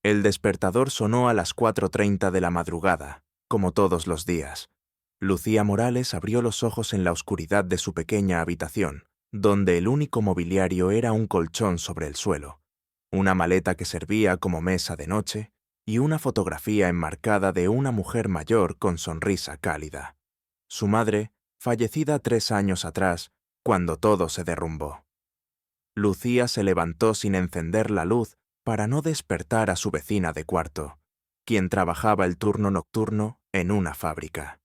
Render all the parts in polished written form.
El despertador sonó a las 4:30 de la madrugada, como todos los días. Lucía Morales abrió los ojos en la oscuridad de su pequeña habitación, donde el único mobiliario era un colchón sobre el suelo, una maleta que servía como mesa de noche y una fotografía enmarcada de una mujer mayor con sonrisa cálida. Su madre, fallecida 3 años atrás, cuando todo se derrumbó. Lucía se levantó sin encender la luz para no despertar a su vecina de cuarto, quien trabajaba el turno nocturno en una fábrica.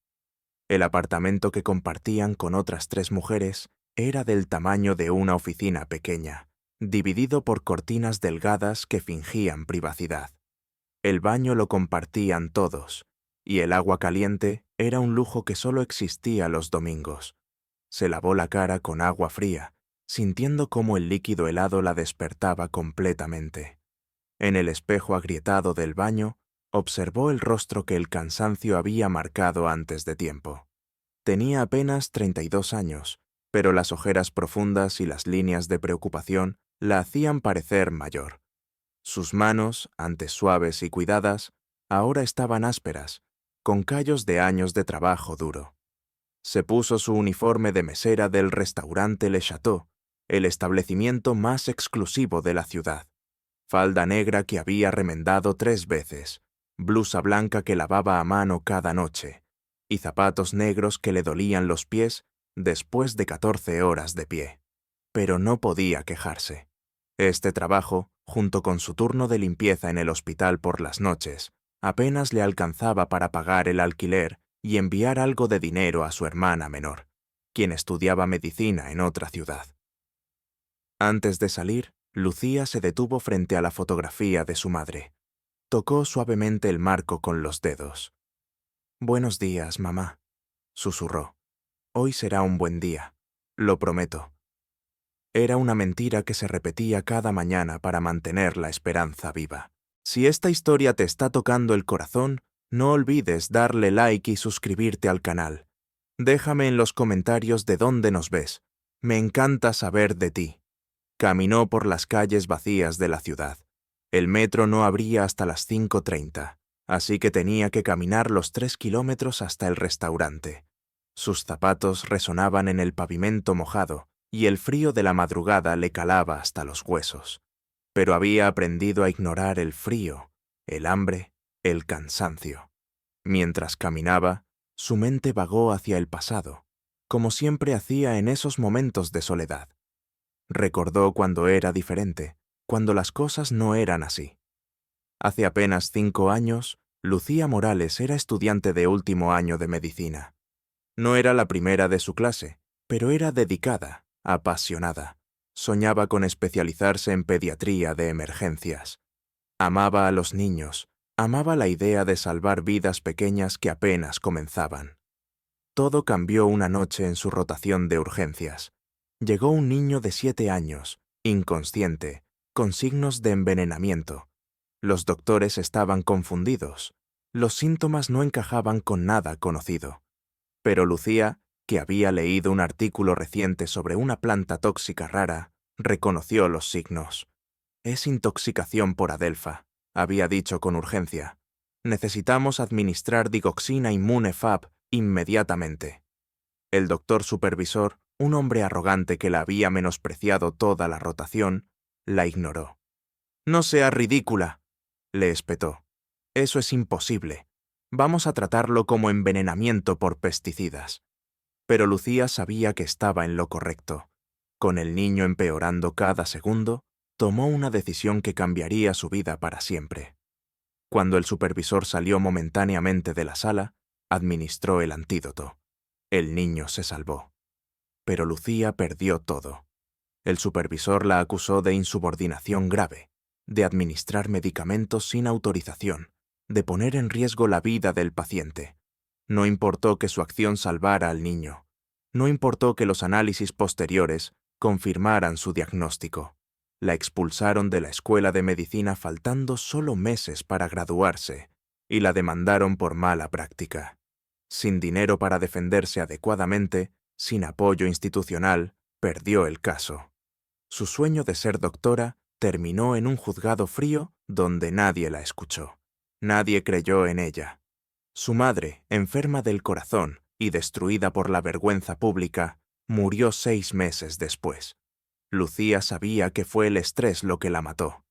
El apartamento que compartían con otras 3 mujeres era del tamaño de una oficina pequeña, dividido por cortinas delgadas que fingían privacidad. El baño lo compartían todos, y el agua caliente era un lujo que solo existía los domingos. Se lavó la cara con agua fría, sintiendo cómo el líquido helado la despertaba completamente. En el espejo agrietado del baño, observó el rostro que el cansancio había marcado antes de tiempo. Tenía apenas 32 años, pero las ojeras profundas y las líneas de preocupación la hacían parecer mayor. Sus manos, antes suaves y cuidadas, ahora estaban ásperas, con callos de años de trabajo duro. Se puso su uniforme de mesera del restaurante Le Chateau, el establecimiento más exclusivo de la ciudad. Falda negra que había remendado 3 veces, blusa blanca que lavaba a mano cada noche, y zapatos negros que le dolían los pies después de 14 horas de pie. Pero no podía quejarse. Este trabajo, junto con su turno de limpieza en el hospital por las noches, apenas le alcanzaba para pagar el alquiler y enviar algo de dinero a su hermana menor, quien estudiaba medicina en otra ciudad. Antes de salir, Lucía se detuvo frente a la fotografía de su madre. Tocó suavemente el marco con los dedos. «Buenos días, mamá», susurró. «Hoy será un buen día, lo prometo». Era una mentira que se repetía cada mañana para mantener la esperanza viva. Si esta historia te está tocando el corazón, no olvides darle like y suscribirte al canal. Déjame en los comentarios de dónde nos ves. Me encanta saber de ti. Caminó por las calles vacías de la ciudad. El metro no abría hasta las 5:30, así que tenía que caminar los 3 kilómetros hasta el restaurante. Sus zapatos resonaban en el pavimento mojado y el frío de la madrugada le calaba hasta los huesos. Pero había aprendido a ignorar el frío, el hambre, el cansancio. Mientras caminaba, su mente vagó hacia el pasado, como siempre hacía en esos momentos de soledad. Recordó cuando era diferente, cuando las cosas no eran así. Hace apenas 5 años, Lucía Morales era estudiante de último año de medicina. No era la primera de su clase, pero era dedicada, apasionada. Soñaba con especializarse en pediatría de emergencias. Amaba a los niños, amaba la idea de salvar vidas pequeñas que apenas comenzaban. Todo cambió una noche en su rotación de urgencias. Llegó un niño de 7 años, inconsciente, con signos de envenenamiento. Los doctores estaban confundidos. Los síntomas no encajaban con nada conocido. Pero Lucía, que había leído un artículo reciente sobre una planta tóxica rara, reconoció los signos. «Es intoxicación por adelfa», había dicho con urgencia. «Necesitamos administrar digoxina inmune Fab inmediatamente». El doctor supervisor, un hombre arrogante que la había menospreciado toda la rotación, la ignoró. «No sea ridícula», le espetó. «Eso es imposible. Vamos a tratarlo como envenenamiento por pesticidas». Pero Lucía sabía que estaba en lo correcto. Con el niño empeorando cada segundo, tomó una decisión que cambiaría su vida para siempre. Cuando el supervisor salió momentáneamente de la sala, administró el antídoto. El niño se salvó. Pero Lucía perdió todo. El supervisor la acusó de insubordinación grave, de administrar medicamentos sin autorización, de poner en riesgo la vida del paciente. No importó que su acción salvara al niño. No importó que los análisis posteriores confirmaran su diagnóstico. La expulsaron de la escuela de medicina faltando solo meses para graduarse y la demandaron por mala práctica. Sin dinero para defenderse adecuadamente, sin apoyo institucional, perdió el caso. Su sueño de ser doctora terminó en un juzgado frío donde nadie la escuchó. Nadie creyó en ella. Su madre, enferma del corazón y destruida por la vergüenza pública, murió 6 meses después. Lucía sabía que fue el estrés lo que la mató,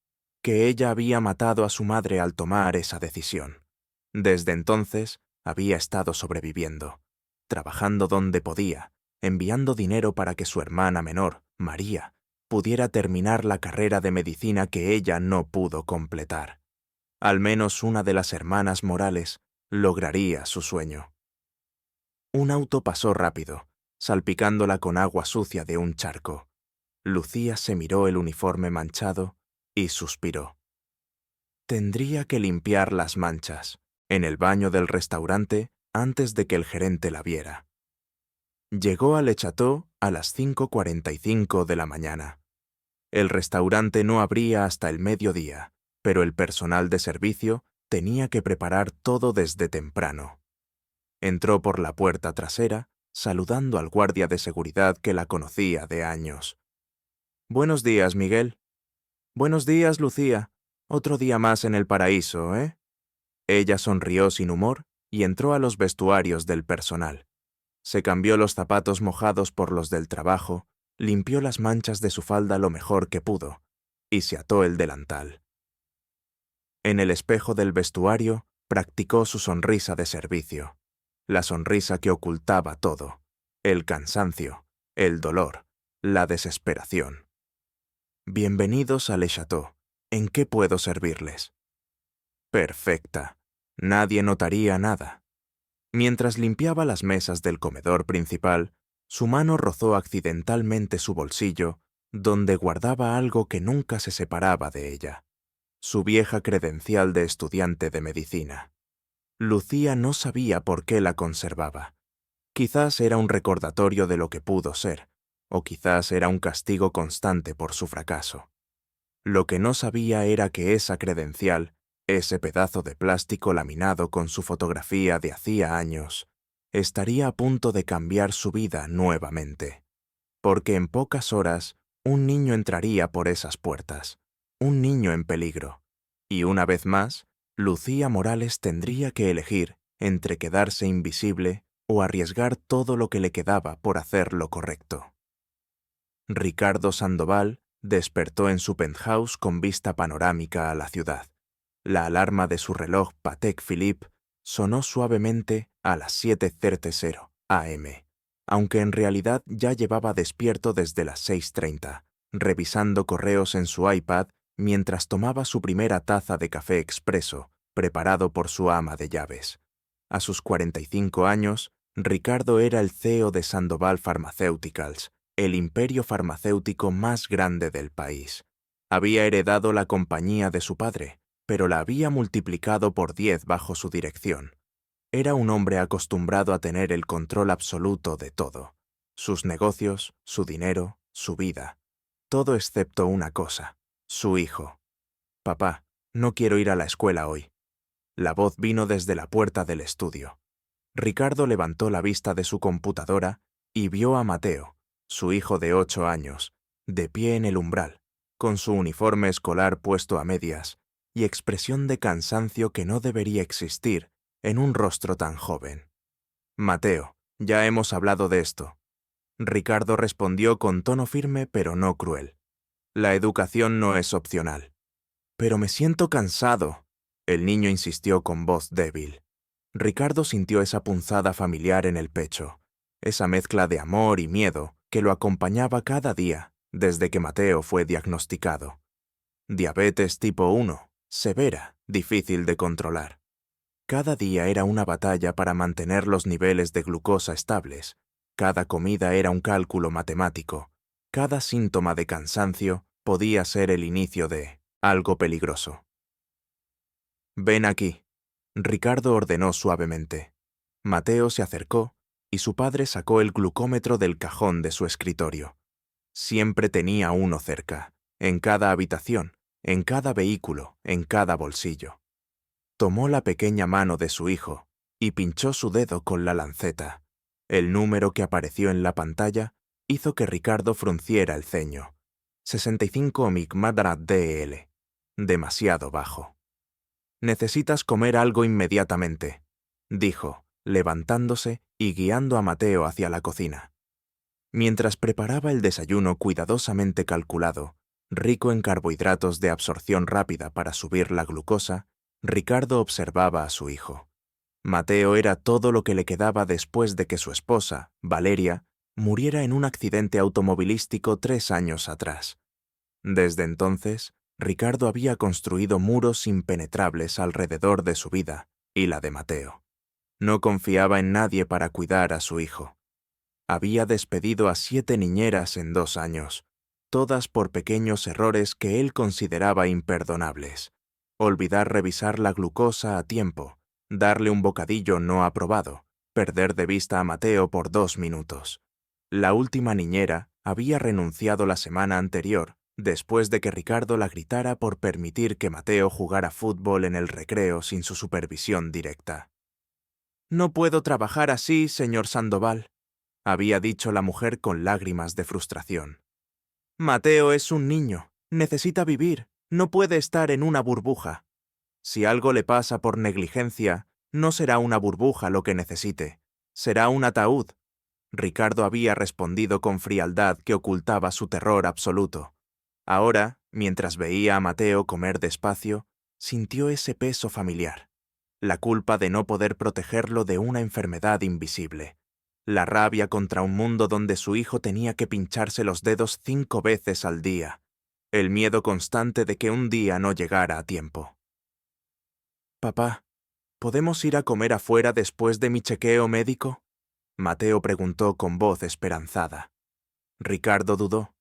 que ella había matado a su madre al tomar esa decisión. Desde entonces, había estado sobreviviendo, trabajando donde podía, enviando dinero para que su hermana menor, María, pudiera terminar la carrera de medicina que ella no pudo completar. Al menos una de las hermanas Morales lograría su sueño. Un auto pasó rápido, salpicándola con agua sucia de un charco. Lucía se miró el uniforme manchado y suspiró. Tendría que limpiar las manchas en el baño del restaurante antes de que el gerente la viera. Llegó al Le Chateau a las 5:45 de la mañana. El restaurante no abría hasta el mediodía, pero el personal de servicio tenía que preparar todo desde temprano. Entró por la puerta trasera, saludando al guardia de seguridad que la conocía de años. «Buenos días, Miguel». «Buenos días, Lucía. Otro día más en el paraíso, ¿eh?» Ella sonrió sin humor y entró a los vestuarios del personal. Se cambió los zapatos mojados por los del trabajo, limpió las manchas de su falda lo mejor que pudo y se ató el delantal. En el espejo del vestuario practicó su sonrisa de servicio, la sonrisa que ocultaba todo, el cansancio, el dolor, la desesperación. «Bienvenidos a Le Chateau. ¿En qué puedo servirles?» Perfecta. Nadie notaría nada. Mientras limpiaba las mesas del comedor principal, su mano rozó accidentalmente su bolsillo, donde guardaba algo que nunca se separaba de ella: su vieja credencial de estudiante de medicina. Lucía no sabía por qué la conservaba. Quizás era un recordatorio de lo que pudo ser, o quizás era un castigo constante por su fracaso. Lo que no sabía era que esa credencial, ese pedazo de plástico laminado con su fotografía de hacía años, estaría a punto de cambiar su vida nuevamente. Porque en pocas horas, un niño entraría por esas puertas, un niño en peligro. Y una vez más, Lucía Morales tendría que elegir entre quedarse invisible o arriesgar todo lo que le quedaba por hacer lo correcto. Ricardo Sandoval despertó en su penthouse con vista panorámica a la ciudad. La alarma de su reloj Patek Philippe sonó suavemente a las 7:00 am, aunque en realidad ya llevaba despierto desde las 6:30, revisando correos en su iPad mientras tomaba su primera taza de café expreso, preparado por su ama de llaves. A sus 45 años, Ricardo era el CEO de Sandoval Pharmaceuticals, el imperio farmacéutico más grande del país. Había heredado la compañía de su padre, pero la había multiplicado por 10 bajo su dirección. Era un hombre acostumbrado a tener el control absoluto de todo: sus negocios, su dinero, su vida. Todo excepto una cosa: su hijo. «Papá, no quiero ir a la escuela hoy». La voz vino desde la puerta del estudio. Ricardo levantó la vista de su computadora y vio a Mateo, su hijo de 8 años, de pie en el umbral, con su uniforme escolar puesto a medias y expresión de cansancio que no debería existir en un rostro tan joven. «Mateo, ya hemos hablado de esto». Ricardo respondió con tono firme pero no cruel. «La educación no es opcional». «Pero me siento cansado», el niño insistió con voz débil. Ricardo sintió esa punzada familiar en el pecho, esa mezcla de amor y miedo que lo acompañaba cada día desde que Mateo fue diagnosticado. Diabetes tipo 1, severa, difícil de controlar. Cada día era una batalla para mantener los niveles de glucosa estables. Cada comida era un cálculo matemático. Cada síntoma de cansancio podía ser el inicio de algo peligroso. «Ven aquí», Ricardo ordenó suavemente. Mateo se acercó y su padre sacó el glucómetro del cajón de su escritorio. Siempre tenía uno cerca, en cada habitación, en cada vehículo, en cada bolsillo. Tomó la pequeña mano de su hijo y pinchó su dedo con la lanceta. El número que apareció en la pantalla hizo que Ricardo frunciera el ceño. 65 micmadra DL. demasiado bajo. «Necesitas comer algo inmediatamente», dijo, levantándose y guiando a Mateo hacia la cocina. Mientras preparaba el desayuno cuidadosamente calculado, rico en carbohidratos de absorción rápida para subir la glucosa, Ricardo observaba a su hijo. Mateo era todo lo que le quedaba después de que su esposa, Valeria, muriera en un accidente automovilístico 3 años atrás. Desde entonces, Ricardo había construido muros impenetrables alrededor de su vida y la de Mateo. No confiaba en nadie para cuidar a su hijo. Había despedido a 7 niñeras en 2 años, todas por pequeños errores que él consideraba imperdonables. Olvidar revisar la glucosa a tiempo, darle un bocadillo no aprobado, perder de vista a Mateo por 2 minutos. La última niñera había renunciado la semana anterior, después de que Ricardo la gritara por permitir que Mateo jugara fútbol en el recreo sin su supervisión directa. «No puedo trabajar así, señor Sandoval», había dicho la mujer con lágrimas de frustración. «Mateo es un niño, necesita vivir, no puede estar en una burbuja. Si algo le pasa por negligencia, no será una burbuja lo que necesite, será un ataúd». Ricardo había respondido con frialdad que ocultaba su terror absoluto. Ahora, mientras veía a Mateo comer despacio, sintió ese peso familiar, la culpa de no poder protegerlo de una enfermedad invisible, la rabia contra un mundo donde su hijo tenía que pincharse los dedos 5 veces al día, el miedo constante de que un día no llegara a tiempo. «Papá, ¿podemos ir a comer afuera después de mi chequeo médico?», Mateo preguntó con voz esperanzada. Ricardo dudó.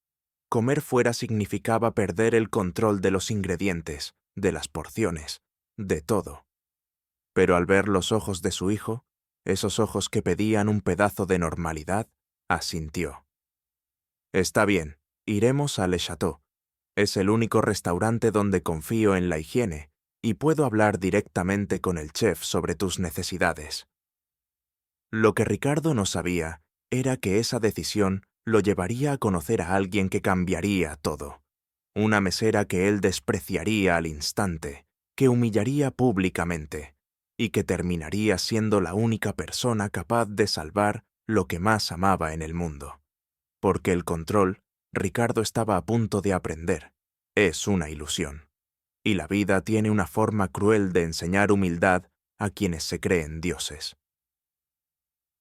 Comer fuera significaba perder el control de los ingredientes, de las porciones, de todo. Pero al ver los ojos de su hijo, esos ojos que pedían un pedazo de normalidad, asintió. «Está bien, iremos a Le Chateau. Es el único restaurante donde confío en la higiene y puedo hablar directamente con el chef sobre tus necesidades». Lo que Ricardo no sabía era que esa decisión lo llevaría a conocer a alguien que cambiaría todo. Una mesera que él despreciaría al instante, que humillaría públicamente, y que terminaría siendo la única persona capaz de salvar lo que más amaba en el mundo. Porque el control, Ricardo estaba a punto de aprender, es una ilusión. Y la vida tiene una forma cruel de enseñar humildad a quienes se creen dioses.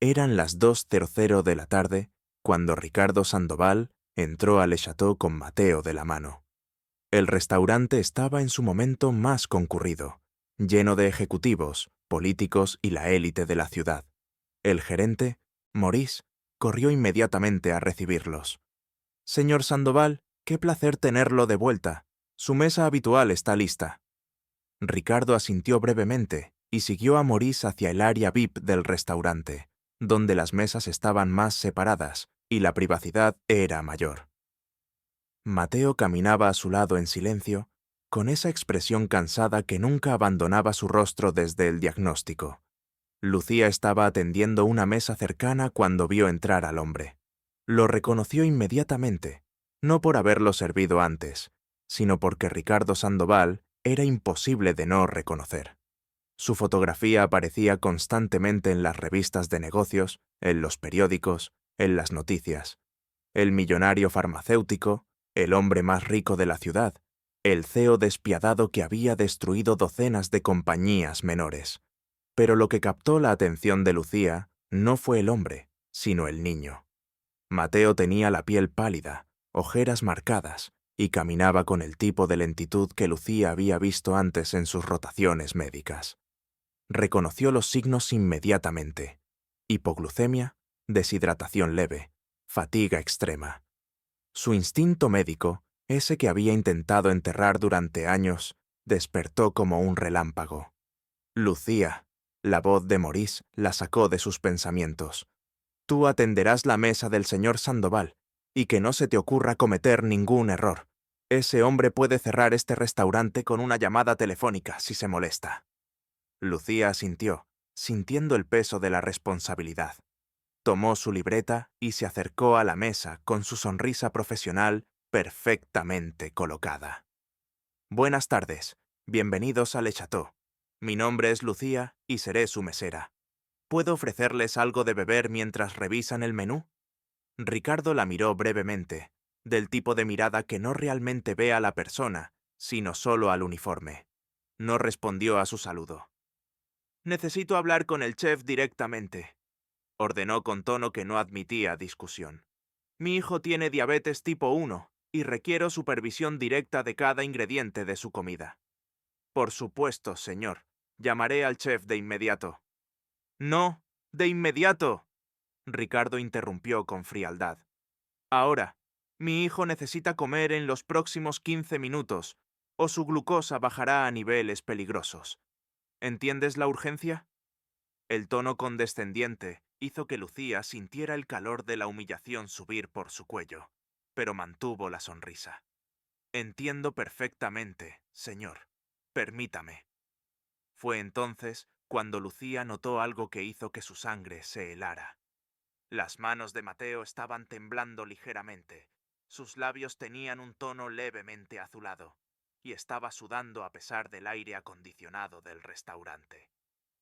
Eran las 2:00 de la tarde cuando Ricardo Sandoval entró a Le Chateau con Mateo de la mano. El restaurante estaba en su momento más concurrido, lleno de ejecutivos, políticos y la élite de la ciudad. El gerente, Maurice, corrió inmediatamente a recibirlos. «Señor Sandoval, qué placer tenerlo de vuelta. Su mesa habitual está lista». Ricardo asintió brevemente y siguió a Maurice hacia el área VIP del restaurante, donde las mesas estaban más separadas y la privacidad era mayor. Mateo caminaba a su lado en silencio, con esa expresión cansada que nunca abandonaba su rostro desde el diagnóstico. Lucía estaba atendiendo una mesa cercana cuando vio entrar al hombre. Lo reconoció inmediatamente, no por haberlo servido antes, sino porque Ricardo Sandoval era imposible de no reconocer. Su fotografía aparecía constantemente en las revistas de negocios, en los periódicos, en las noticias. El millonario farmacéutico, el hombre más rico de la ciudad, el CEO despiadado que había destruido docenas de compañías menores. Pero lo que captó la atención de Lucía no fue el hombre, sino el niño. Mateo tenía la piel pálida, ojeras marcadas, y caminaba con el tipo de lentitud que Lucía había visto antes en sus rotaciones médicas. Reconoció los signos inmediatamente: hipoglucemia, deshidratación leve, fatiga extrema. Su instinto médico, ese que había intentado enterrar durante años, despertó como un relámpago. «Lucía», la voz de Maurice la sacó de sus pensamientos. «Tú atenderás la mesa del señor Sandoval, y que no se te ocurra cometer ningún error. Ese hombre puede cerrar este restaurante con una llamada telefónica si se molesta». Lucía asintió, sintiendo el peso de la responsabilidad. Tomó su libreta y se acercó a la mesa con su sonrisa profesional perfectamente colocada. Buenas tardes. Bienvenidos a Le Chateau. Mi nombre es Lucía y seré su mesera. ¿Puedo ofrecerles algo de beber mientras revisan el menú? Ricardo la miró brevemente, del tipo de mirada que no realmente ve a la persona, sino solo al uniforme. No respondió a su saludo. Necesito hablar con el chef directamente, ordenó con tono que no admitía discusión. Mi hijo tiene diabetes tipo 1 y requiero supervisión directa de cada ingrediente de su comida. Por supuesto, señor. Llamaré al chef de inmediato. No, de inmediato. Ricardo interrumpió con frialdad. Ahora, mi hijo necesita comer en los próximos 15 minutos, o su glucosa bajará a niveles peligrosos. ¿Entiendes la urgencia? El tono condescendiente hizo que Lucía sintiera el calor de la humillación subir por su cuello, pero mantuvo la sonrisa. Entiendo perfectamente, señor. Permítame. Fue entonces cuando Lucía notó algo que hizo que su sangre se helara. Las manos de Mateo estaban temblando ligeramente. Sus labios tenían un tono levemente azulado, y estaba sudando a pesar del aire acondicionado del restaurante.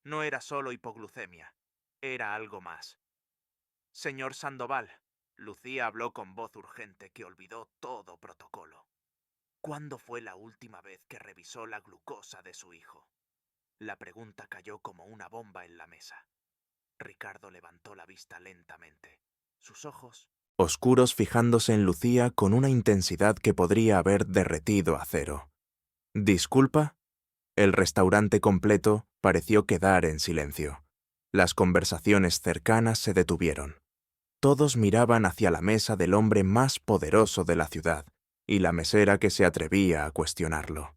No era solo hipoglucemia, era algo más. Señor Sandoval, Lucía habló con voz urgente que olvidó todo protocolo. ¿Cuándo fue la última vez que revisó la glucosa de su hijo? La pregunta cayó como una bomba en la mesa. Ricardo levantó la vista lentamente. Sus ojos, oscuros, fijándose en Lucía con una intensidad que podría haber derretido a cero. ¿Disculpa? El restaurante completo pareció quedar en silencio. Las conversaciones cercanas se detuvieron. Todos miraban hacia la mesa del hombre más poderoso de la ciudad y la mesera que se atrevía a cuestionarlo.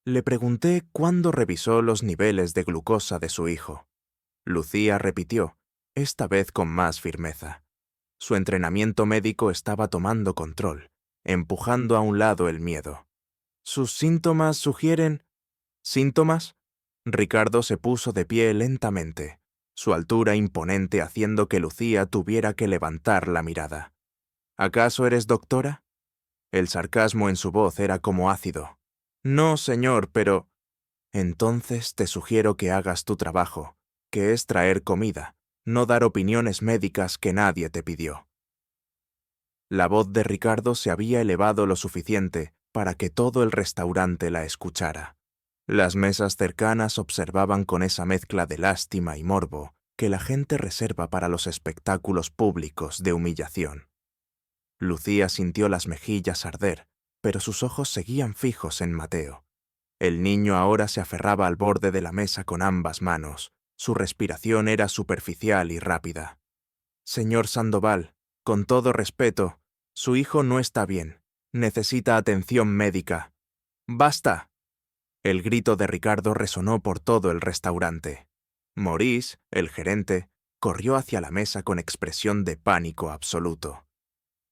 Le pregunté cuándo revisó los niveles de glucosa de su hijo. Lucía repitió, esta vez con más firmeza. Su entrenamiento médico estaba tomando control, empujando a un lado el miedo. ¿Sus síntomas sugieren... ¿Síntomas? Ricardo se puso de pie lentamente, su altura imponente haciendo que Lucía tuviera que levantar la mirada. ¿Acaso eres doctora? El sarcasmo en su voz era como ácido. No, señor, pero... Entonces te sugiero que hagas tu trabajo, que es traer comida, no dar opiniones médicas que nadie te pidió. La voz de Ricardo se había elevado lo suficiente para que todo el restaurante la escuchara. Las mesas cercanas observaban con esa mezcla de lástima y morbo que la gente reserva para los espectáculos públicos de humillación. Lucía sintió las mejillas arder, pero sus ojos seguían fijos en Mateo. El niño ahora se aferraba al borde de la mesa con ambas manos. Su respiración era superficial y rápida. Señor Sandoval, con todo respeto, su hijo no está bien. Necesita atención médica. ¡Basta! El grito de Ricardo resonó por todo el restaurante. Maurice, el gerente, corrió hacia la mesa con expresión de pánico absoluto.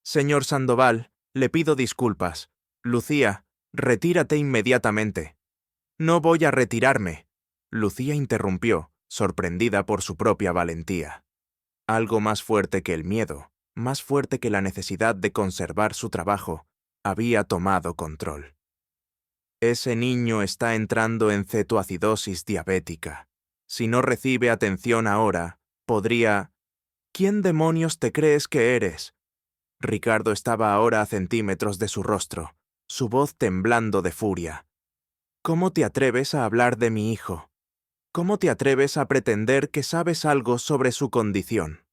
Señor Sandoval, le pido disculpas. Lucía, retírate inmediatamente. No voy a retirarme. Lucía interrumpió, sorprendida por su propia valentía. Algo más fuerte que el miedo, más fuerte que la necesidad de conservar su trabajo, había tomado control. Ese niño está entrando en cetoacidosis diabética. Si no recibe atención ahora, podría... ¿Quién demonios te crees que eres? Ricardo estaba ahora a centímetros de su rostro, su voz temblando de furia. ¿Cómo te atreves a hablar de mi hijo? ¿Cómo te atreves a pretender que sabes algo sobre su condición?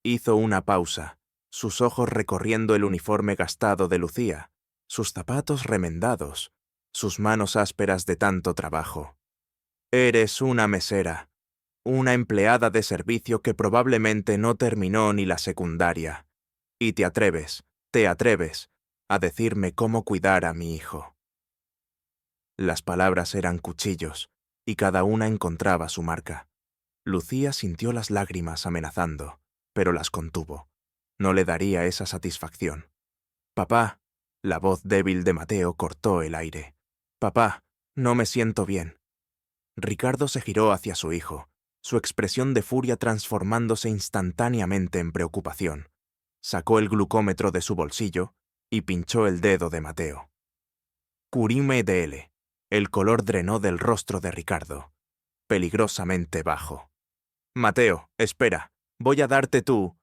Hizo una pausa, sus ojos recorriendo el uniforme gastado de Lucía, sus zapatos remendados, sus manos ásperas de tanto trabajo. Eres una mesera, una empleada de servicio que probablemente no terminó ni la secundaria, y te atreves, a decirme cómo cuidar a mi hijo. Las palabras eran cuchillos, y cada una encontraba su marca. Lucía sintió las lágrimas amenazando, pero las contuvo. No le daría esa satisfacción. Papá, la voz débil de Mateo cortó el aire. Papá, no me siento bien. Ricardo se giró hacia su hijo, su expresión de furia transformándose instantáneamente en preocupación. Sacó el glucómetro de su bolsillo y pinchó el dedo de Mateo. Curime de L. El color drenó del rostro de Ricardo, peligrosamente bajo. Mateo, espera, voy a darte tú.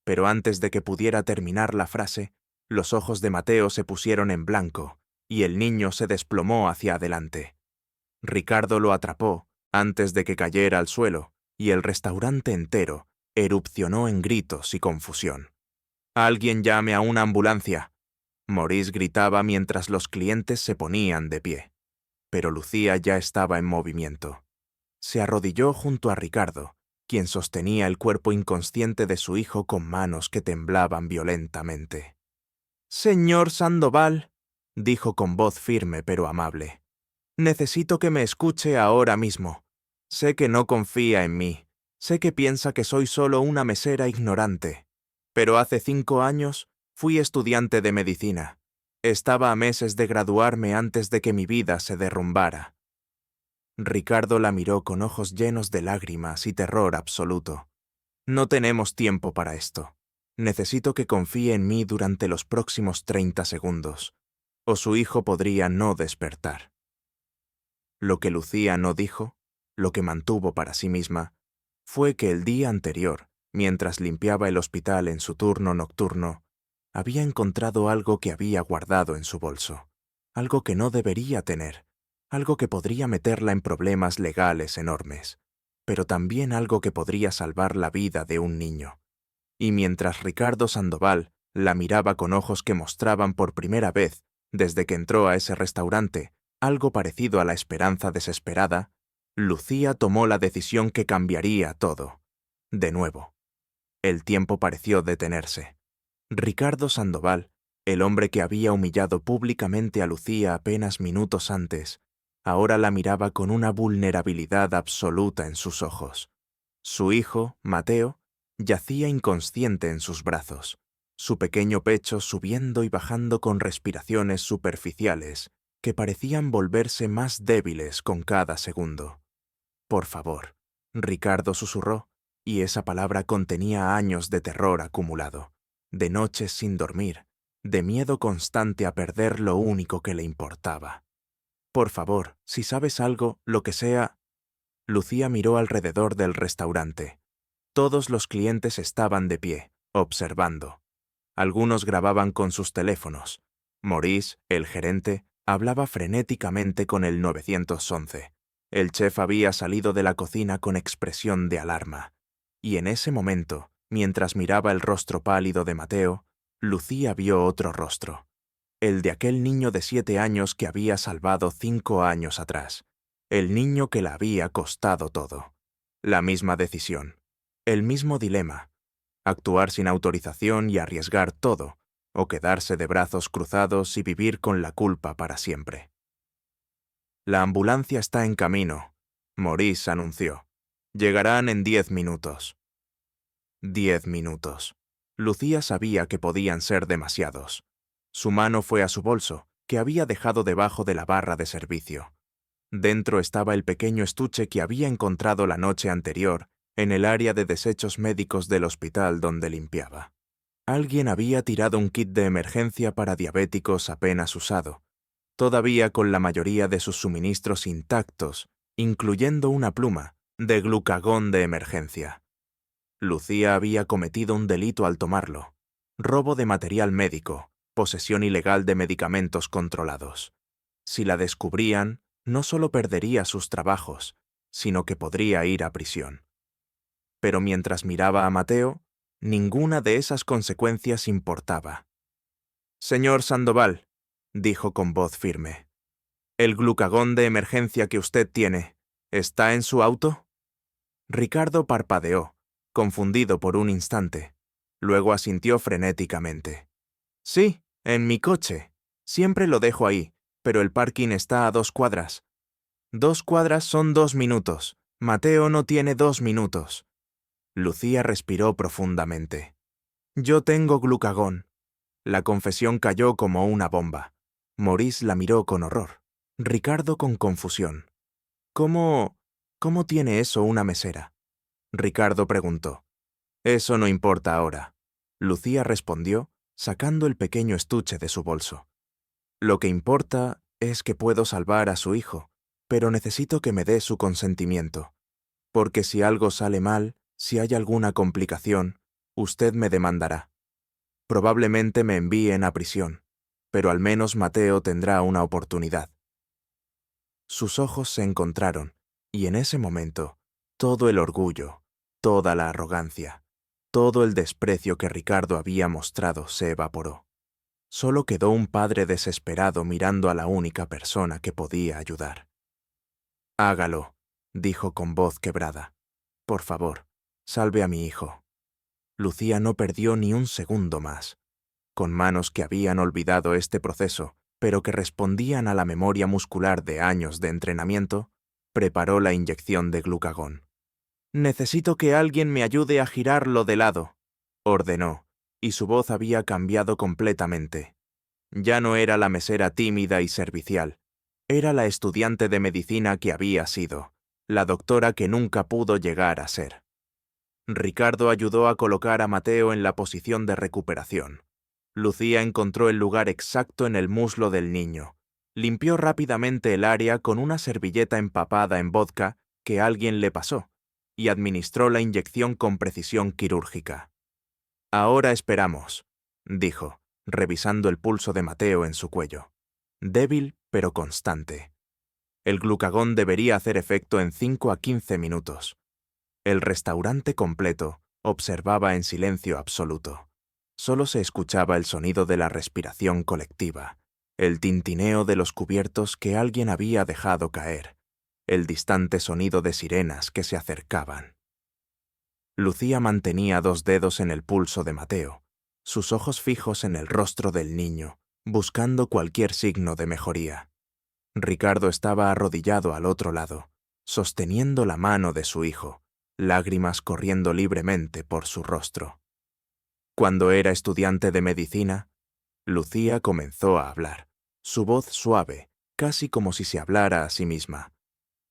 Pero antes de que pudiera terminar la frase, los ojos de Mateo se pusieron en blanco y el niño se desplomó hacia adelante. Ricardo lo atrapó antes de que cayera al suelo y el restaurante entero erupcionó en gritos y confusión. «¡Alguien llame a una ambulancia!», Maurice gritaba mientras los clientes se ponían de pie. Pero Lucía ya estaba en movimiento. Se arrodilló junto a Ricardo, quien sostenía el cuerpo inconsciente de su hijo con manos que temblaban violentamente. «Señor Sandoval», dijo con voz firme pero amable, «necesito que me escuche ahora mismo. Sé que no confía en mí. Sé que piensa que soy solo una mesera ignorante. Pero hace 5 años fui estudiante de medicina. Estaba a meses de graduarme antes de que mi vida se derrumbara». Ricardo la miró con ojos llenos de lágrimas y terror absoluto. «No tenemos tiempo para esto. Necesito que confíe en mí durante los próximos 30 segundos, o su hijo podría no despertar». Lo que Lucía no dijo, lo que mantuvo para sí misma, fue que el día anterior, mientras limpiaba el hospital en su turno nocturno, había encontrado algo que había guardado en su bolso, algo que no debería tener, algo que podría meterla en problemas legales enormes, pero también algo que podría salvar la vida de un niño. Y mientras Ricardo Sandoval la miraba con ojos que mostraban por primera vez, desde que entró a ese restaurante, algo parecido a la esperanza desesperada, Lucía tomó la decisión que cambiaría todo. De nuevo. El tiempo pareció detenerse. Ricardo Sandoval, el hombre que había humillado públicamente a Lucía apenas minutos antes, ahora la miraba con una vulnerabilidad absoluta en sus ojos. Su hijo, Mateo, yacía inconsciente en sus brazos, su pequeño pecho subiendo y bajando con respiraciones superficiales que parecían volverse más débiles con cada segundo. «Por favor», Ricardo susurró, y esa palabra contenía años de terror acumulado, de noches sin dormir, de miedo constante a perder lo único que le importaba. «Por favor, si sabes algo, lo que sea». Lucía miró alrededor del restaurante. Todos los clientes estaban de pie, observando. Algunos grababan con sus teléfonos. Maurice, el gerente, hablaba frenéticamente con el 911. El chef había salido de la cocina con expresión de alarma. Y en ese momento, mientras miraba el rostro pálido de Mateo, Lucía vio otro rostro. El de aquel niño de 7 años que había salvado 5 años atrás. El niño que la había costado todo. La misma decisión. El mismo dilema. Actuar sin autorización y arriesgar todo, o quedarse de brazos cruzados y vivir con la culpa para siempre. «La ambulancia está en camino», Maurice anunció. «Llegarán en 10 minutos». 10 minutos. Lucía sabía que podían ser demasiados. Su mano fue a su bolso, que había dejado debajo de la barra de servicio. Dentro estaba el pequeño estuche que había encontrado la noche anterior en el área de desechos médicos del hospital donde limpiaba. Alguien había tirado un kit de emergencia para diabéticos apenas usado, todavía con la mayoría de sus suministros intactos, incluyendo una pluma de glucagón de emergencia. Lucía había cometido un delito al tomarlo: robo de material médico, posesión ilegal de medicamentos controlados. Si la descubrían, no solo perdería sus trabajos, sino que podría ir a prisión. Pero mientras miraba a Mateo, ninguna de esas consecuencias importaba. «Señor Sandoval», dijo con voz firme, «el glucagón de emergencia que usted tiene, ¿está en su auto?». Ricardo parpadeó, confundido por un instante. Luego asintió frenéticamente. «Sí, en mi coche. Siempre lo dejo ahí, pero el parking está a 2 cuadras. 2 cuadras son 2 minutos. Mateo no tiene 2 minutos». Lucía respiró profundamente. «Yo tengo glucagón». La confesión cayó como una bomba. Maurice la miró con horror. Ricardo con confusión. «¿Cómo tiene eso una mesera?». Ricardo preguntó. «Eso no importa ahora», Lucía respondió, sacando el pequeño estuche de su bolso. Lo que importa es que puedo salvar a su hijo, pero necesito que me dé su consentimiento, porque si algo sale mal, si hay alguna complicación, usted me demandará. Probablemente me envíen a prisión, pero al menos Mateo tendrá una oportunidad. Sus ojos se encontraron, y en ese momento, todo el orgullo, toda la arrogancia, todo el desprecio que Ricardo había mostrado se evaporó. Solo quedó un padre desesperado mirando a la única persona que podía ayudar. «Hágalo», dijo con voz quebrada. «Por favor, salve a mi hijo». Lucía no perdió ni un segundo más. Con manos que habían olvidado este proceso, pero que respondían a la memoria muscular de años de entrenamiento, preparó la inyección de glucagón. «Necesito que alguien me ayude a girarlo de lado», ordenó, y su voz había cambiado completamente. Ya no era la mesera tímida y servicial, era la estudiante de medicina que había sido, la doctora que nunca pudo llegar a ser. Ricardo ayudó a colocar a Mateo en la posición de recuperación. Lucía encontró el lugar exacto en el muslo del niño. Limpió rápidamente el área con una servilleta empapada en vodka que alguien le pasó y administró la inyección con precisión quirúrgica. «Ahora esperamos», dijo, revisando el pulso de Mateo en su cuello. Débil, pero constante. El glucagón debería hacer efecto en 5 a 15 minutos. El restaurante completo observaba en silencio absoluto. Solo se escuchaba el sonido de la respiración colectiva, el tintineo de los cubiertos que alguien había dejado caer, el distante sonido de sirenas que se acercaban. Lucía mantenía 2 dedos en el pulso de Mateo, sus ojos fijos en el rostro del niño, buscando cualquier signo de mejoría. Ricardo estaba arrodillado al otro lado, sosteniendo la mano de su hijo, lágrimas corriendo libremente por su rostro. Cuando era estudiante de medicina, Lucía comenzó a hablar, su voz suave, casi como si se hablara a sí misma.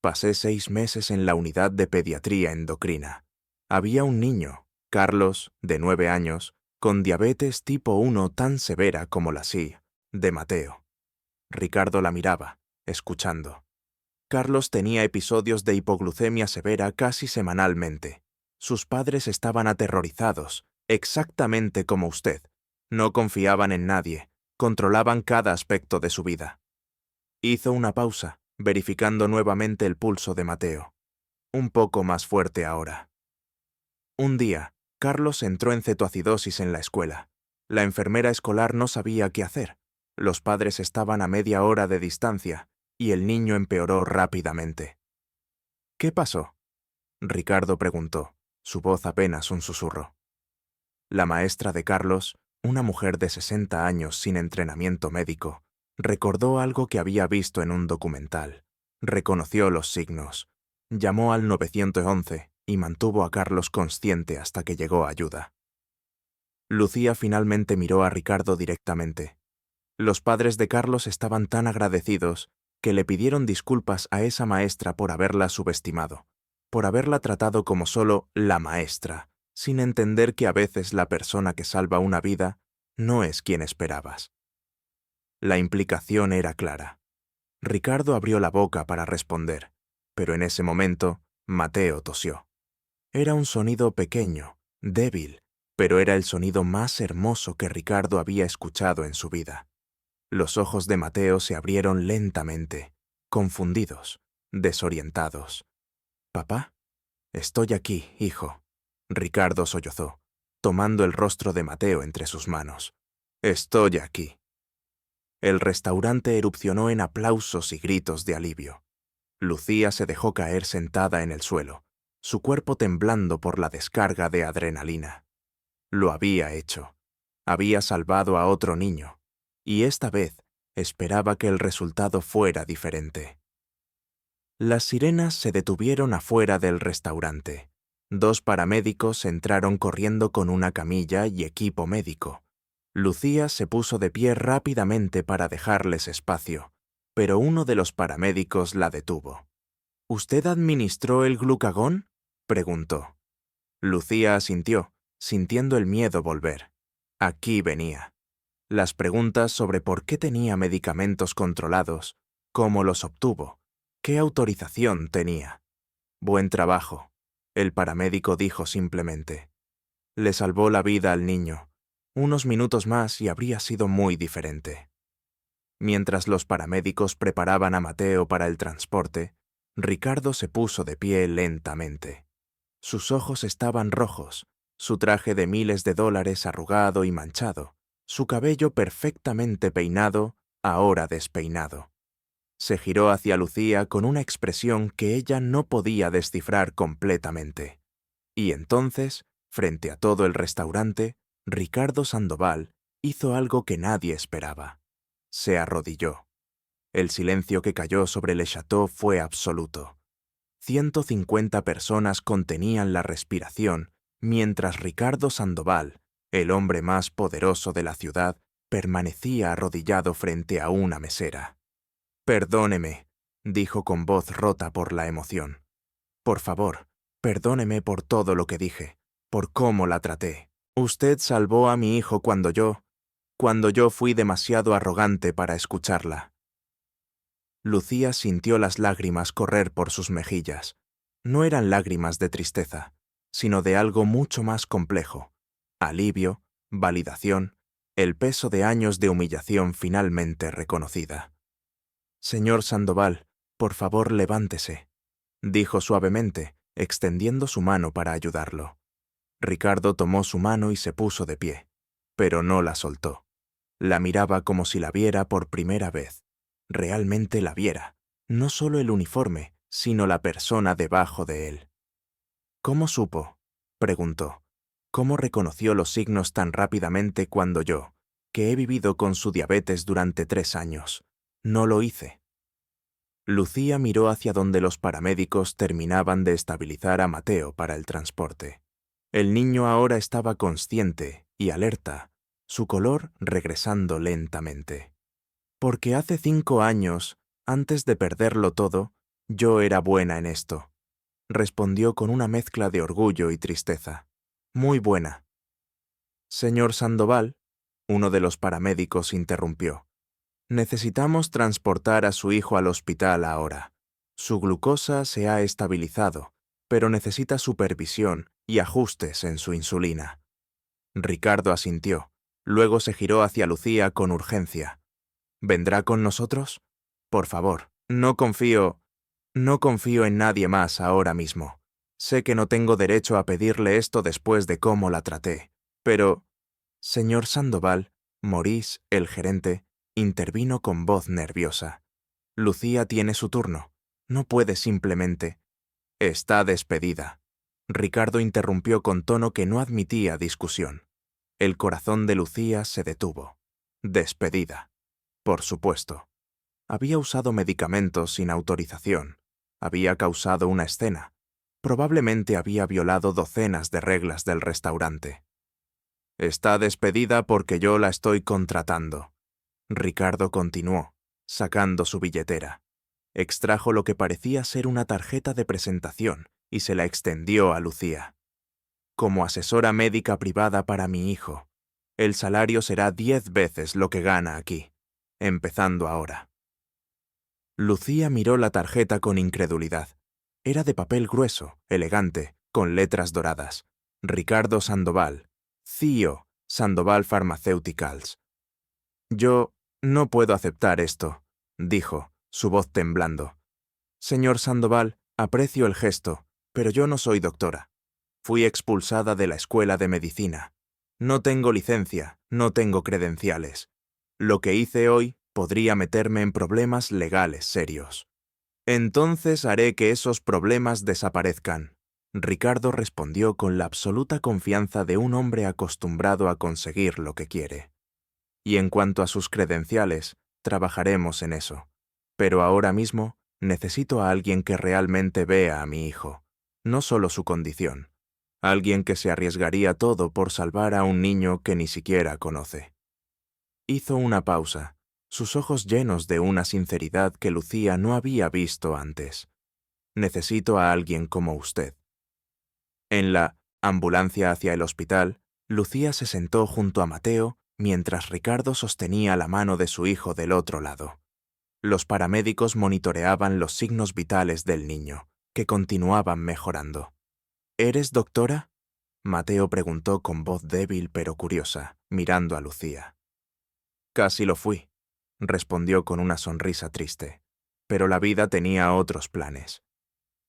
«Pasé 6 meses en la unidad de pediatría endocrina. Había un niño, Carlos, de 9 años, con diabetes tipo 1 tan severa como la SI, de Mateo». Ricardo la miraba, escuchando. Carlos tenía episodios de hipoglucemia severa casi semanalmente. Sus padres estaban aterrorizados, exactamente como usted. No confiaban en nadie, controlaban cada aspecto de su vida. Hizo una pausa, verificando nuevamente el pulso de Mateo. Un poco más fuerte ahora. Un día, Carlos entró en cetoacidosis en la escuela. La enfermera escolar no sabía qué hacer. Los padres estaban a media hora de distancia, y el niño empeoró rápidamente. «¿Qué pasó?», Ricardo preguntó, su voz apenas un susurro. La maestra de Carlos, una mujer de 60 años sin entrenamiento médico, recordó algo que había visto en un documental. Reconoció los signos. Llamó al 911 y mantuvo a Carlos consciente hasta que llegó ayuda. Lucía finalmente miró a Ricardo directamente. Los padres de Carlos estaban tan agradecidos que le pidieron disculpas a esa maestra por haberla subestimado, por haberla tratado como solo la maestra, sin entender que a veces la persona que salva una vida no es quien esperabas. La implicación era clara. Ricardo abrió la boca para responder, pero en ese momento Mateo tosió. Era un sonido pequeño, débil, pero era el sonido más hermoso que Ricardo había escuchado en su vida. Los ojos de Mateo se abrieron lentamente, confundidos, desorientados. «¿Papá? Estoy aquí, hijo», Ricardo sollozó, tomando el rostro de Mateo entre sus manos. «Estoy aquí». El restaurante erupcionó en aplausos y gritos de alivio. Lucía se dejó caer sentada en el suelo, su cuerpo temblando por la descarga de adrenalina. Lo había hecho. Había salvado a otro niño, y esta vez esperaba que el resultado fuera diferente. Las sirenas se detuvieron afuera del restaurante. 2 paramédicos entraron corriendo con una camilla y equipo médico. Lucía se puso de pie rápidamente para dejarles espacio, pero uno de los paramédicos la detuvo. «¿Usted administró el glucagón?», preguntó. Lucía asintió, sintiendo el miedo volver. Aquí venía. Las preguntas sobre por qué tenía medicamentos controlados, cómo los obtuvo, qué autorización tenía. Buen trabajo, el paramédico dijo simplemente. Le salvó la vida al niño. Unos minutos más y habría sido muy diferente. Mientras los paramédicos preparaban a Mateo para el transporte, Ricardo se puso de pie lentamente. Sus ojos estaban rojos, su traje de miles de dólares arrugado y manchado, su cabello perfectamente peinado, ahora despeinado. Se giró hacia Lucía con una expresión que ella no podía descifrar completamente. Y entonces, frente a todo el restaurante, Ricardo Sandoval hizo algo que nadie esperaba. Se arrodilló. El silencio que cayó sobre Le Chateau fue absoluto. 150 personas contenían la respiración mientras Ricardo Sandoval, el hombre más poderoso de la ciudad, permanecía arrodillado frente a una mesera. «Perdóneme», dijo con voz rota por la emoción. «Por favor, perdóneme por todo lo que dije, por cómo la traté. Usted salvó a mi hijo cuando yo fui demasiado arrogante para escucharla». Lucía sintió las lágrimas correr por sus mejillas. No eran lágrimas de tristeza, sino de algo mucho más complejo. Alivio, validación, el peso de años de humillación finalmente reconocida. «Señor Sandoval, por favor levántese», dijo suavemente, extendiendo su mano para ayudarlo. Ricardo tomó su mano y se puso de pie, pero no la soltó. La miraba como si la viera por primera vez. Realmente la viera, no solo el uniforme, sino la persona debajo de él. «¿Cómo supo?», preguntó. «¿Cómo reconoció los signos tan rápidamente cuando yo, que he vivido con su diabetes durante 3 años, no lo hice?» Lucía miró hacia donde los paramédicos terminaban de estabilizar a Mateo para el transporte. El niño ahora estaba consciente y alerta, su color regresando lentamente. «Porque hace 5 años, antes de perderlo todo, yo era buena en esto», respondió con una mezcla de orgullo y tristeza. «Muy buena». «Señor Sandoval», uno de los paramédicos interrumpió. «Necesitamos transportar a su hijo al hospital ahora. Su glucosa se ha estabilizado, pero necesita supervisión y ajustes en su insulina». Ricardo asintió. Luego se giró hacia Lucía con urgencia. «¿Vendrá con nosotros? Por favor, no confío en nadie más ahora mismo. Sé que no tengo derecho a pedirle esto después de cómo la traté, pero...» Señor Sandoval, Maurice, el gerente, intervino con voz nerviosa. «Lucía tiene su turno. No puede simplemente...» «Está despedida». Ricardo interrumpió con tono que no admitía discusión. El corazón de Lucía se detuvo. Despedida. Por supuesto. Había usado medicamentos sin autorización. Había causado una escena. Probablemente había violado docenas de reglas del restaurante. «Está despedida porque yo la estoy contratando». Ricardo continuó, sacando su billetera. Extrajo lo que parecía ser una tarjeta de presentación y se la extendió a Lucía. «Como asesora médica privada para mi hijo, el salario será 10 veces lo que gana aquí, empezando ahora». Lucía miró la tarjeta con incredulidad. Era de papel grueso, elegante, con letras doradas. Ricardo Sandoval, CEO, Sandoval Pharmaceuticals. «Yo no puedo aceptar esto», dijo, su voz temblando. «Señor Sandoval, aprecio el gesto, pero yo no soy doctora. Fui expulsada de la escuela de medicina. No tengo licencia, no tengo credenciales. Lo que hice hoy podría meterme en problemas legales serios». «Entonces haré que esos problemas desaparezcan», Ricardo respondió con la absoluta confianza de un hombre acostumbrado a conseguir lo que quiere. «Y en cuanto a sus credenciales, trabajaremos en eso. Pero ahora mismo necesito a alguien que realmente vea a mi hijo, no solo su condición. Alguien que se arriesgaría todo por salvar a un niño que ni siquiera conoce». Hizo una pausa, sus ojos llenos de una sinceridad que Lucía no había visto antes. «Necesito a alguien como usted». En la ambulancia hacia el hospital, Lucía se sentó junto a Mateo mientras Ricardo sostenía la mano de su hijo del otro lado. Los paramédicos monitoreaban los signos vitales del niño, que continuaban mejorando. ¿Eres doctora?, Mateo preguntó con voz débil pero curiosa, mirando a Lucía. Casi lo fui, respondió con una sonrisa triste, pero la vida tenía otros planes.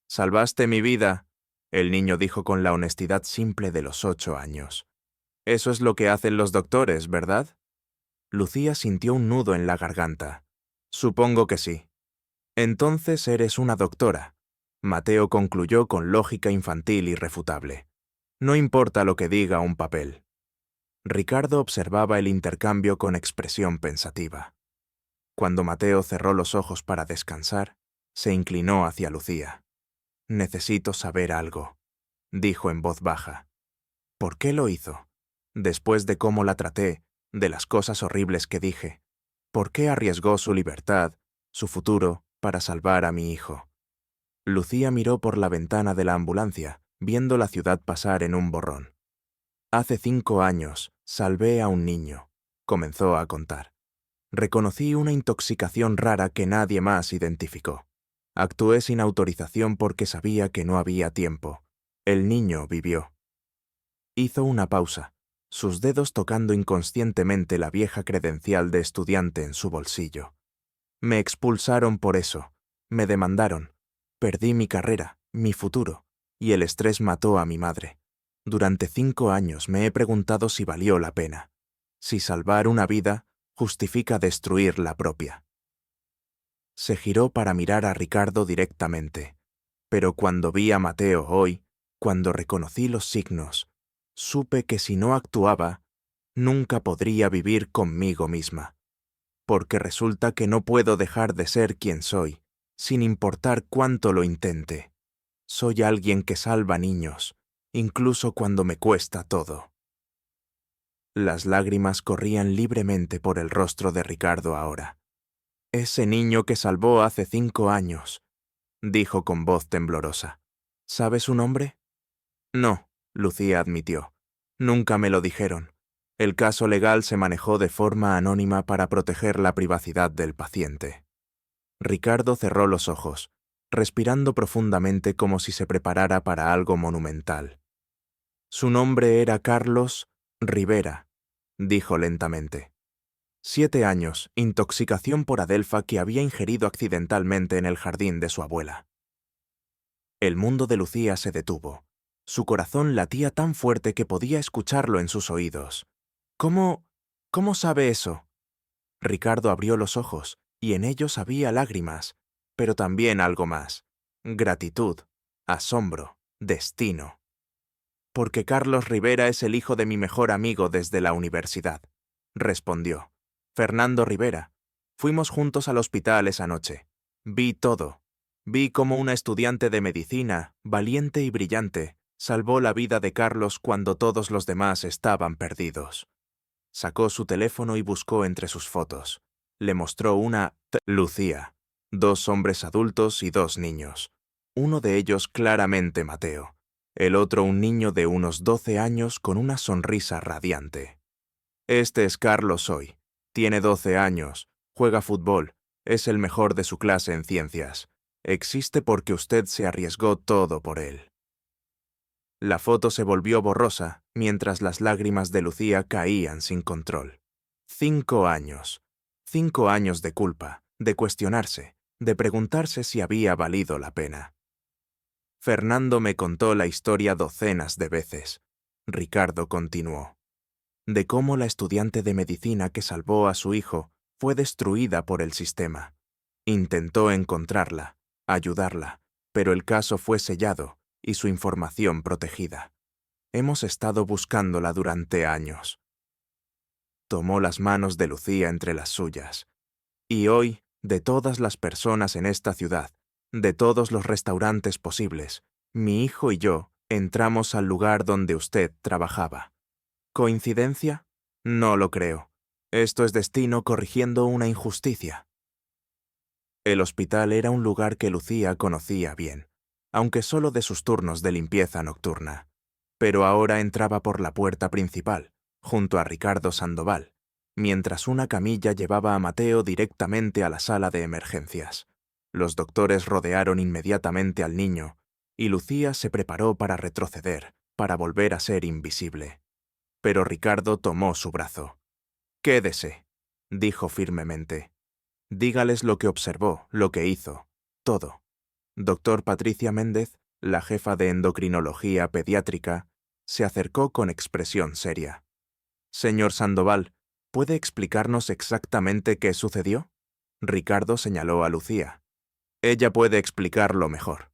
«Salvaste mi vida», el niño dijo con la honestidad simple de los 8 años. «Eso es lo que hacen los doctores, ¿verdad?». Lucía sintió un nudo en la garganta. «Supongo que sí». «Entonces eres una doctora», Mateo concluyó con lógica infantil irrefutable. «No importa lo que diga un papel». Ricardo observaba el intercambio con expresión pensativa. Cuando Mateo cerró los ojos para descansar, se inclinó hacia Lucía. «Necesito saber algo», dijo en voz baja. «¿Por qué lo hizo? Después de cómo la traté, de las cosas horribles que dije, ¿por qué arriesgó su libertad, su futuro, para salvar a mi hijo?» Lucía miró por la ventana de la ambulancia, viendo la ciudad pasar en un borrón. «Hace 5 años, salvé a un niño», comenzó a contar. «Reconocí una intoxicación rara que nadie más identificó. Actué sin autorización porque sabía que no había tiempo. El niño vivió». Hizo una pausa, sus dedos tocando inconscientemente la vieja credencial de estudiante en su bolsillo. «Me expulsaron por eso. Me demandaron. Perdí mi carrera, mi futuro, y el estrés mató a mi madre. Durante 5 años me he preguntado si valió la pena. Si salvar una vida justifica destruir la propia». Se giró para mirar a Ricardo directamente. Pero cuando vi a Mateo hoy, cuando reconocí los signos, supe que si no actuaba, nunca podría vivir conmigo misma. Porque resulta que no puedo dejar de ser quien soy, sin importar cuánto lo intente. Soy alguien que salva niños, incluso cuando me cuesta todo. Las lágrimas corrían libremente por el rostro de Ricardo ahora. «Ese niño que salvó hace 5 años», dijo con voz temblorosa. «¿Sabe su nombre?» «No», Lucía admitió. «Nunca me lo dijeron. El caso legal se manejó de forma anónima para proteger la privacidad del paciente». Ricardo cerró los ojos, respirando profundamente como si se preparara para algo monumental. «Su nombre era Carlos Rivera», dijo lentamente. 7 años, intoxicación por adelfa que había ingerido accidentalmente en el jardín de su abuela. El mundo de Lucía se detuvo. Su corazón latía tan fuerte que podía escucharlo en sus oídos. ¿Cómo sabe eso?» Ricardo abrió los ojos, y en ellos había lágrimas, pero también algo más. Gratitud, asombro, destino. «Porque Carlos Rivera es el hijo de mi mejor amigo desde la universidad», respondió. «Fernando Rivera. Fuimos juntos al hospital esa noche. Vi todo. Vi cómo una estudiante de medicina, valiente y brillante, salvó la vida de Carlos cuando todos los demás estaban perdidos». Sacó su teléfono y buscó entre sus fotos. Le mostró una Lucía, 2 hombres adultos y 2 niños. Uno de ellos claramente Mateo, el otro un niño de unos 12 años con una sonrisa radiante. «Este es Carlos hoy. Tiene 12 años, juega fútbol, es el mejor de su clase en ciencias. Existe porque usted se arriesgó todo por él». La foto se volvió borrosa mientras las lágrimas de Lucía caían sin control. 5 años. 5 años de culpa, de cuestionarse, de preguntarse si había valido la pena. «Fernando me contó la historia docenas de veces», Ricardo continuó, «de cómo la estudiante de medicina que salvó a su hijo fue destruida por el sistema. Intentó encontrarla, ayudarla, pero el caso fue sellado y su información protegida. Hemos estado buscándola durante años». Tomó las manos de Lucía entre las suyas. «Y hoy, de todas las personas en esta ciudad, de todos los restaurantes posibles, mi hijo y yo entramos al lugar donde usted trabajaba. ¿Coincidencia? No lo creo. Esto es destino corrigiendo una injusticia». El hospital era un lugar que Lucía conocía bien, aunque solo de sus turnos de limpieza nocturna. Pero ahora entraba por la puerta principal, junto a Ricardo Sandoval, mientras una camilla llevaba a Mateo directamente a la sala de emergencias. Los doctores rodearon inmediatamente al niño, y Lucía se preparó para retroceder, para volver a ser invisible. Pero Ricardo tomó su brazo. «Quédese», dijo firmemente. «Dígales lo que observó, lo que hizo, todo». Doctor Patricia Méndez, la jefa de endocrinología pediátrica, se acercó con expresión seria. «Señor Sandoval, ¿puede explicarnos exactamente qué sucedió?». Ricardo señaló a Lucía. «Ella puede explicarlo mejor».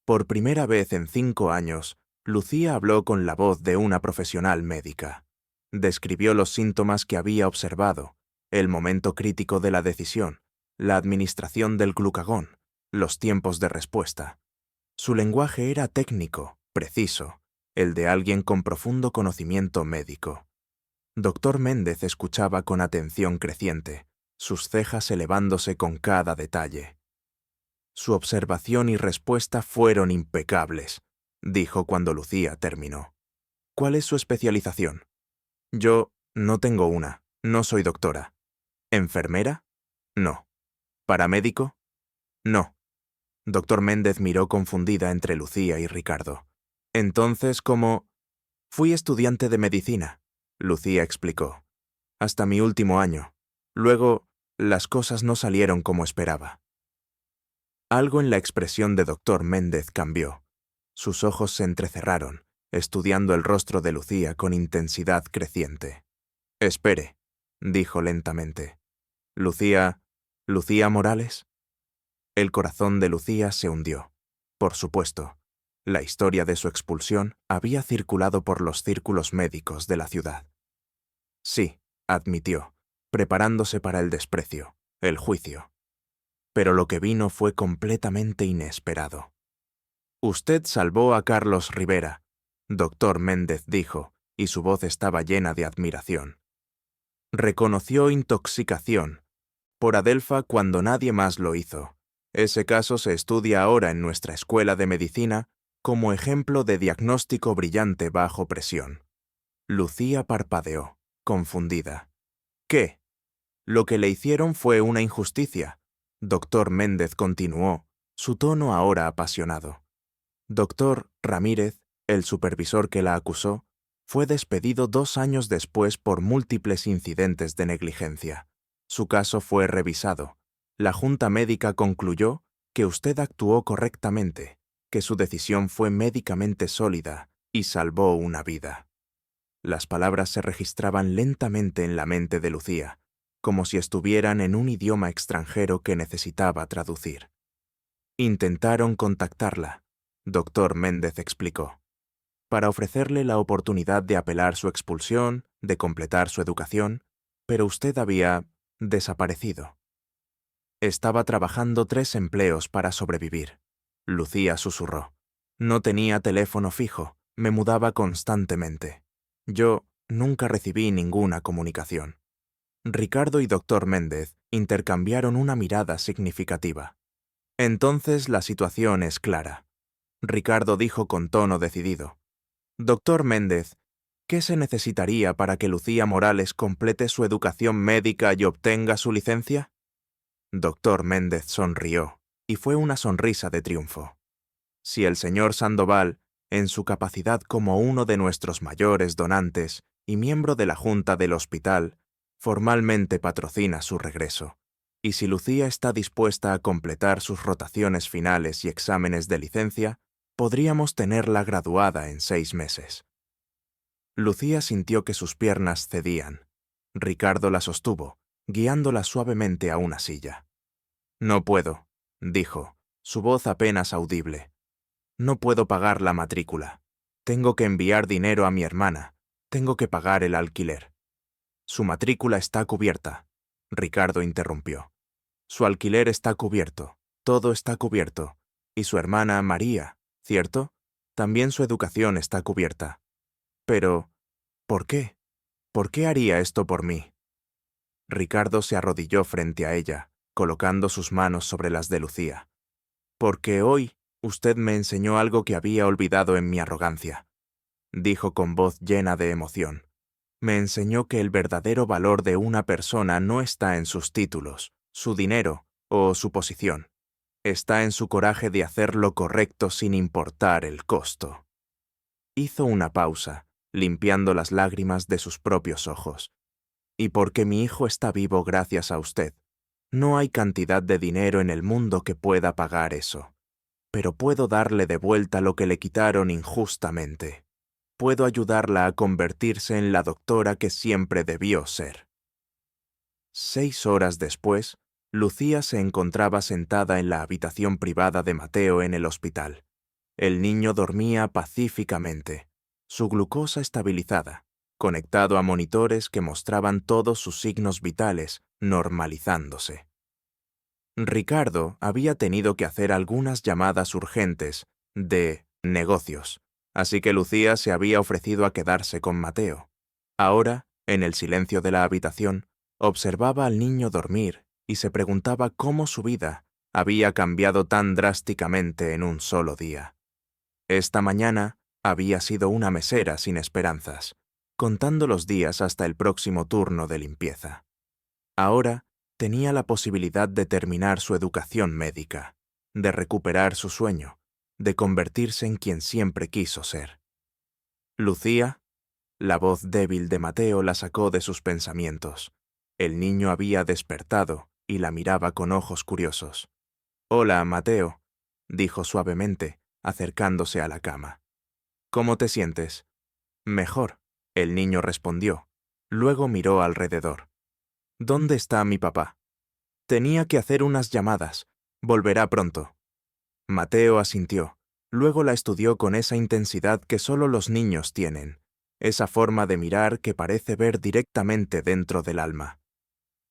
Por primera vez en 5 años, Lucía habló con la voz de una profesional médica. Describió los síntomas que había observado, el momento crítico de la decisión, la administración del glucagón, los tiempos de respuesta. Su lenguaje era técnico, preciso, el de alguien con profundo conocimiento médico. Doctor Méndez escuchaba con atención creciente, sus cejas elevándose con cada detalle. «Su observación y respuesta fueron impecables», dijo cuando Lucía terminó. «¿Cuál es su especialización?». «Yo no tengo una, no soy doctora». «¿Enfermera?». «No». «¿Paramédico?». «No». Doctor Méndez miró confundida entre Lucía y Ricardo. «Entonces, ¿cómo...?» «Fui estudiante de medicina», Lucía explicó. «Hasta mi último año. Luego, las cosas no salieron como esperaba». Algo en la expresión de Doctor Méndez cambió. Sus ojos se entrecerraron, estudiando el rostro de Lucía con intensidad creciente. «Espere», dijo lentamente. «Lucía Morales». El corazón de Lucía se hundió. Por supuesto, la historia de su expulsión había circulado por los círculos médicos de la ciudad. «Sí», admitió, preparándose para el desprecio, el juicio. Pero lo que vino fue completamente inesperado. «Usted salvó a Carlos Rivera», Doctor Méndez dijo, y su voz estaba llena de admiración. «Reconoció intoxicación por Adelfa cuando nadie más lo hizo. Ese caso se estudia ahora en nuestra escuela de medicina como ejemplo de diagnóstico brillante bajo presión». Lucía parpadeó, confundida. «¿Qué? Lo que le hicieron fue una injusticia», Doctor Méndez continuó, su tono ahora apasionado. Doctor Ramírez, el supervisor que la acusó, fue despedido 2 años después por múltiples incidentes de negligencia. Su caso fue revisado. La Junta Médica concluyó que usted actuó correctamente, que su decisión fue médicamente sólida y salvó una vida. Las palabras se registraban lentamente en la mente de Lucía, como si estuvieran en un idioma extranjero que necesitaba traducir. «Intentaron contactarla», Doctor Méndez explicó, «para ofrecerle la oportunidad de apelar su expulsión, de completar su educación, pero usted había desaparecido». «Estaba trabajando 3 empleos para sobrevivir», Lucía susurró. «No tenía teléfono fijo, me mudaba constantemente. Yo nunca recibí ninguna comunicación». Ricardo y Doctor Méndez intercambiaron una mirada significativa. «Entonces la situación es clara», Ricardo dijo con tono decidido. «Doctor Méndez, ¿qué se necesitaría para que Lucía Morales complete su educación médica y obtenga su licencia?». Doctor Méndez sonrió, y fue una sonrisa de triunfo. «Si el señor Sandoval, en su capacidad como uno de nuestros mayores donantes y miembro de la Junta del Hospital, formalmente patrocina su regreso, y si Lucía está dispuesta a completar sus rotaciones finales y exámenes de licencia, podríamos tenerla graduada en 6 meses». Lucía sintió que sus piernas cedían. Ricardo la sostuvo, guiándola suavemente a una silla. «No puedo», dijo, su voz apenas audible. «No puedo pagar la matrícula. Tengo que enviar dinero a mi hermana. Tengo que pagar el alquiler». «Su matrícula está cubierta», Ricardo interrumpió. «Su alquiler está cubierto, todo está cubierto. Y su hermana María, ¿cierto? También su educación está cubierta. Pero, ¿por qué? ¿Por qué haría esto por mí?». Ricardo se arrodilló frente a ella, colocando sus manos sobre las de Lucía. «Porque hoy usted me enseñó algo que había olvidado en mi arrogancia», dijo con voz llena de emoción. Me enseñó que el verdadero valor de una persona no está en sus títulos, su dinero o su posición. Está en su coraje de hacer lo correcto sin importar el costo. Hizo una pausa, limpiando las lágrimas de sus propios ojos. Y porque mi hijo está vivo gracias a usted, no hay cantidad de dinero en el mundo que pueda pagar eso. Pero puedo darle de vuelta lo que le quitaron injustamente. Puedo ayudarla a convertirse en la doctora que siempre debió ser. 6 horas después, Lucía se encontraba sentada en la habitación privada de Mateo en el hospital. El niño dormía pacíficamente, su glucosa estabilizada, conectado a monitores que mostraban todos sus signos vitales normalizándose. Ricardo había tenido que hacer algunas llamadas urgentes de negocios, así que Lucía se había ofrecido a quedarse con Mateo. Ahora, en el silencio de la habitación, observaba al niño dormir y se preguntaba cómo su vida había cambiado tan drásticamente en un solo día. Esta mañana había sido una mesera sin esperanzas, contando los días hasta el próximo turno de limpieza. Ahora tenía la posibilidad de terminar su educación médica, de recuperar su sueño, de convertirse en quien siempre quiso ser. Lucía, la voz débil de Mateo la sacó de sus pensamientos. El niño había despertado y la miraba con ojos curiosos. «Hola, Mateo», dijo suavemente, acercándose a la cama. «¿Cómo te sientes?» «Mejor», el niño respondió. Luego miró alrededor. «¿Dónde está mi papá?» «Tenía que hacer unas llamadas. Volverá pronto». Mateo asintió. Luego la estudió con esa intensidad que solo los niños tienen, esa forma de mirar que parece ver directamente dentro del alma.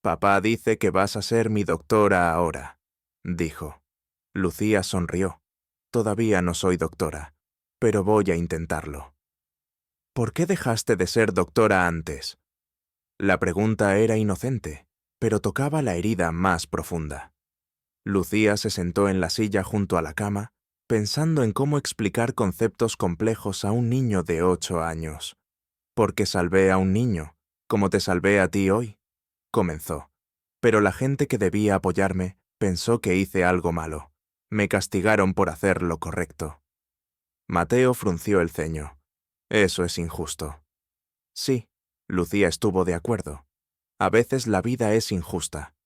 «Papá dice que vas a ser mi doctora ahora», dijo. Lucía sonrió. «Todavía no soy doctora, pero voy a intentarlo». «¿Por qué dejaste de ser doctora antes?» La pregunta era inocente, pero tocaba la herida más profunda. Lucía se sentó en la silla junto a la cama, pensando en cómo explicar conceptos complejos a un niño de 8 años. «Porque salvé a un niño, como te salvé a ti hoy», comenzó. «Pero la gente que debía apoyarme pensó que hice algo malo. Me castigaron por hacer lo correcto». Mateo frunció el ceño. «Eso es injusto». «Sí», Lucía estuvo de acuerdo. «A veces la vida es injusta».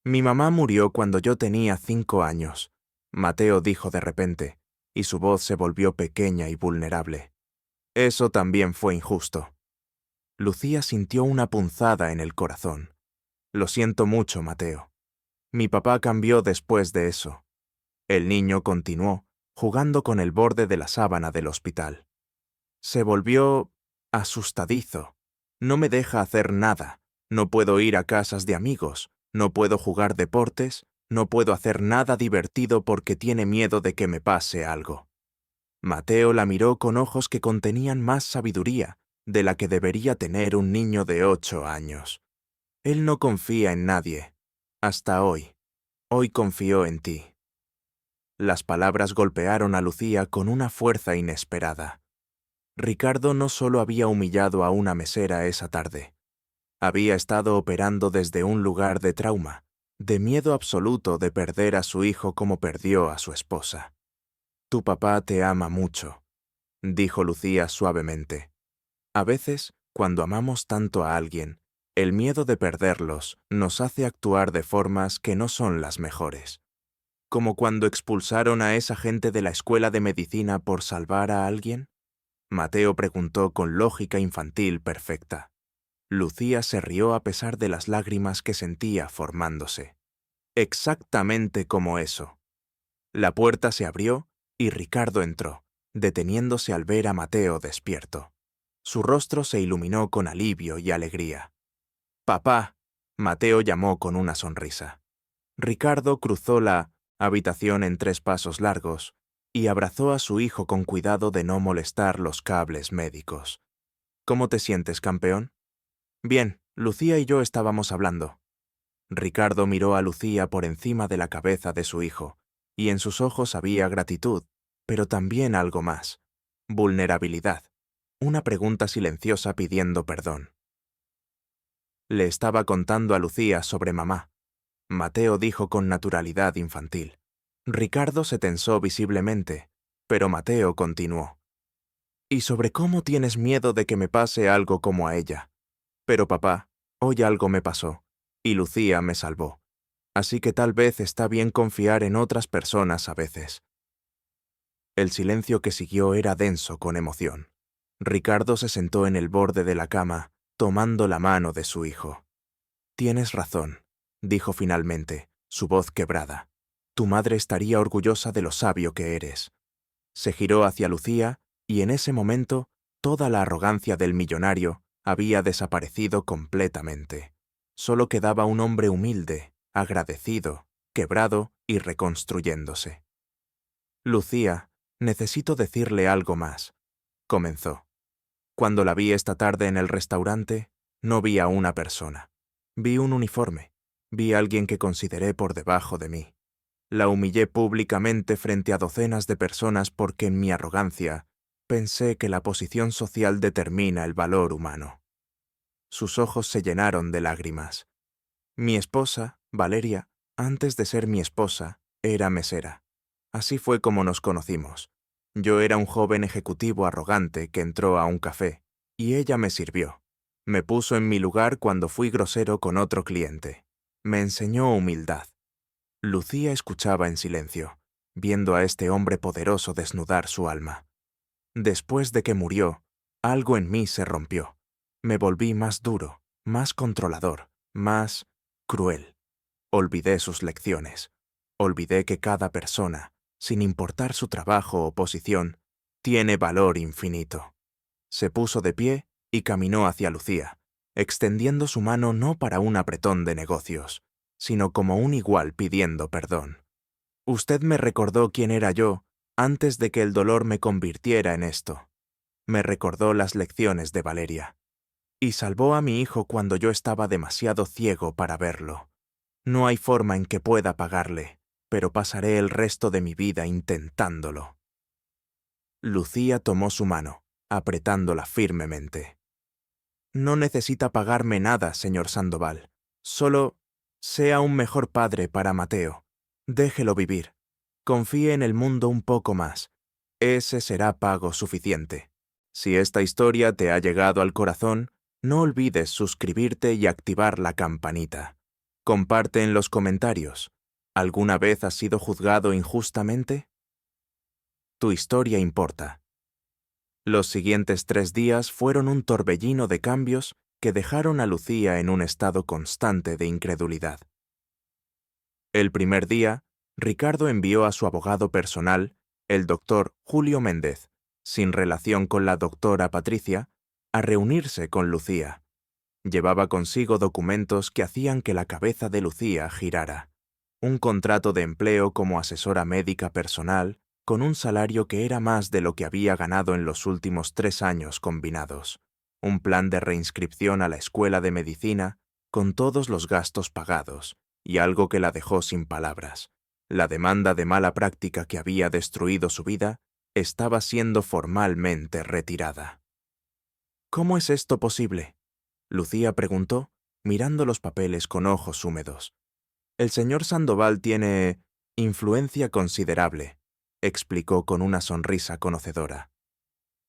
«Mi mamá murió cuando yo tenía 5 años», Mateo dijo de repente, y su voz se volvió pequeña y vulnerable. «Eso también fue injusto». Lucía sintió una punzada en el corazón. «Lo siento mucho, Mateo. Mi papá cambió después de eso». El niño continuó, jugando con el borde de la sábana del hospital. Se volvió asustadizo. No me deja hacer nada. No puedo ir a casas de amigos. No puedo jugar deportes. No puedo hacer nada divertido porque tiene miedo de que me pase algo. Mateo la miró con ojos que contenían más sabiduría de la que debería tener un niño de 8 años. Él no confía en nadie. Hasta hoy. Hoy confió en ti. Las palabras golpearon a Lucía con una fuerza inesperada. Ricardo no solo había humillado a una mesera esa tarde. Había estado operando desde un lugar de trauma, de miedo absoluto de perder a su hijo como perdió a su esposa. «Tu papá te ama mucho», dijo Lucía suavemente. «A veces, cuando amamos tanto a alguien, el miedo de perderlos nos hace actuar de formas que no son las mejores. Como cuando expulsaron a esa gente de la escuela de medicina por salvar a alguien». Mateo preguntó con lógica infantil perfecta. Lucía se rió a pesar de las lágrimas que sentía formándose. «Exactamente como eso». La puerta se abrió y Ricardo entró, deteniéndose al ver a Mateo despierto. Su rostro se iluminó con alivio y alegría. «Papá», Mateo llamó con una sonrisa. Ricardo cruzó la habitación en 3 pasos largos y abrazó a su hijo con cuidado de no molestar los cables médicos. «¿Cómo te sientes, campeón?» «Bien, Lucía y yo estábamos hablando». Ricardo miró a Lucía por encima de la cabeza de su hijo, y en sus ojos había gratitud, pero también algo más: vulnerabilidad. una pregunta silenciosa pidiendo perdón. Le estaba contando a Lucía sobre mamá. Mateo dijo con naturalidad infantil. Ricardo se tensó visiblemente, pero Mateo continuó. Y sobre cómo tienes miedo de que me pase algo como a ella. Pero papá, hoy algo me pasó, y Lucía me salvó. Así que tal vez está bien confiar en otras personas a veces. El silencio que siguió era denso con emoción. Ricardo se sentó en el borde de la cama, tomando la mano de su hijo. Tienes razón, dijo finalmente, su voz quebrada. Tu madre estaría orgullosa de lo sabio que eres. Se giró hacia Lucía, y en ese momento toda la arrogancia del millonario había desaparecido completamente. Solo quedaba un hombre humilde, agradecido, quebrado y reconstruyéndose. Lucía, necesito decirle algo más, comenzó. Cuando la vi esta tarde en el restaurante, no vi a una persona. Vi un uniforme. Vi a alguien que consideré por debajo de mí. La humillé públicamente frente a docenas de personas porque en mi arrogancia pensé que la posición social determina el valor humano. Sus ojos se llenaron de lágrimas. Mi esposa, Valeria, antes de ser mi esposa, era mesera. Así fue como nos conocimos. Yo era un joven ejecutivo arrogante que entró a un café, y ella me sirvió. Me puso en mi lugar cuando fui grosero con otro cliente. Me enseñó humildad. Lucía escuchaba en silencio, viendo a este hombre poderoso desnudar su alma. Después de que murió, algo en mí se rompió. Me volví más duro, más controlador, más cruel. Olvidé sus lecciones. Olvidé que cada persona, sin importar su trabajo o posición, tiene valor infinito. Se puso de pie y caminó hacia Lucía, extendiendo su mano no para un apretón de negocios, sino como un igual pidiendo perdón. Usted me recordó quién era yo antes de que el dolor me convirtiera en esto. Me recordó las lecciones de Valeria. Y salvó a mi hijo cuando yo estaba demasiado ciego para verlo. No hay forma en que pueda pagarle, pero pasaré el resto de mi vida intentándolo. Lucía tomó su mano, apretándola firmemente. No necesita pagarme nada, señor Sandoval. Solo sea un mejor padre para Mateo. Déjelo vivir. Confíe en el mundo un poco más. Ese será pago suficiente. Si esta historia te ha llegado al corazón, no olvides suscribirte y activar la campanita. Comparte en los comentarios. ¿Alguna vez has sido juzgado injustamente? Tu historia importa. Los siguientes 3 días fueron un torbellino de cambios que dejaron a Lucía en un estado constante de incredulidad. El primer día, Ricardo envió a su abogado personal, el doctor Julio Méndez, sin relación con la doctora Patricia, a reunirse con Lucía. Llevaba consigo documentos que hacían que la cabeza de Lucía girara. Un contrato de empleo como asesora médica personal, con un salario que era más de lo que había ganado en los últimos 3 años combinados. Un plan de reinscripción a la escuela de medicina, con todos los gastos pagados, y algo que la dejó sin palabras. La demanda de mala práctica que había destruido su vida estaba siendo formalmente retirada. ¿Cómo es esto posible?, Lucía preguntó, mirando los papeles con ojos húmedos. El señor Sandoval tiene influencia considerable, explicó con una sonrisa conocedora.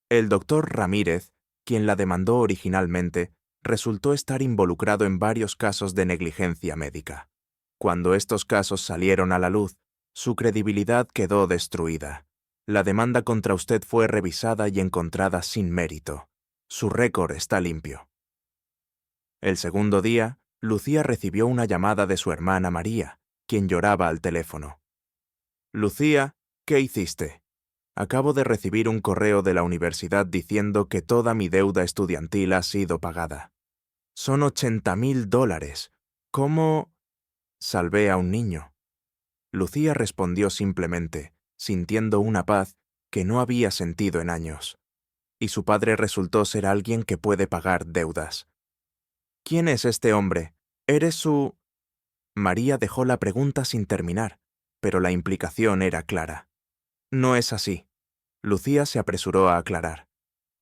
El doctor Ramírez, quien la demandó originalmente, resultó estar involucrado en varios casos de negligencia médica. Cuando estos casos salieron a la luz, su credibilidad quedó destruida. La demanda contra usted fue revisada y encontrada sin mérito. Su récord está limpio. El segundo día, Lucía recibió una llamada de su hermana María, quien lloraba al teléfono. Lucía, ¿qué hiciste? Acabo de recibir un correo de la universidad diciendo que toda mi deuda estudiantil ha sido pagada. Son $80,000. ¿Cómo? Salvé a un niño. Lucía respondió simplemente, sintiendo una paz que no había sentido en años. Y su padre resultó ser alguien que puede pagar deudas. ¿Quién es este hombre? ¿Eres su...? María dejó la pregunta sin terminar, pero la implicación era clara. No es así. Lucía se apresuró a aclarar.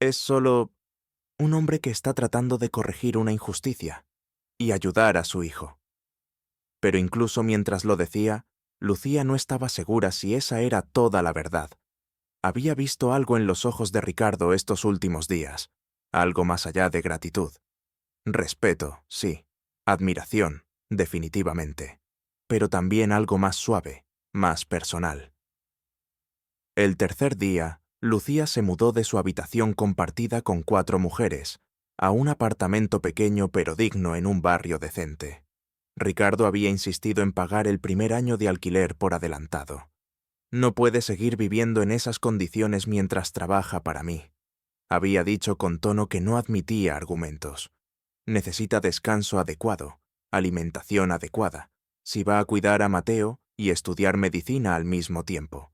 Es solo un hombre que está tratando de corregir una injusticia y ayudar a su hijo. Pero incluso mientras lo decía, Lucía no estaba segura si esa era toda la verdad. Había visto algo en los ojos de Ricardo estos últimos días, algo más allá de gratitud. Respeto, sí. Admiración, definitivamente. Pero también algo más suave, más personal. El tercer día, Lucía se mudó de su habitación compartida con 4 mujeres, a un apartamento pequeño pero digno en un barrio decente. Ricardo había insistido en pagar el primer año de alquiler por adelantado. No puede seguir viviendo en esas condiciones mientras trabaja para mí. Había dicho con tono que no admitía argumentos. Necesita descanso adecuado, alimentación adecuada, si va a cuidar a Mateo y estudiar medicina al mismo tiempo.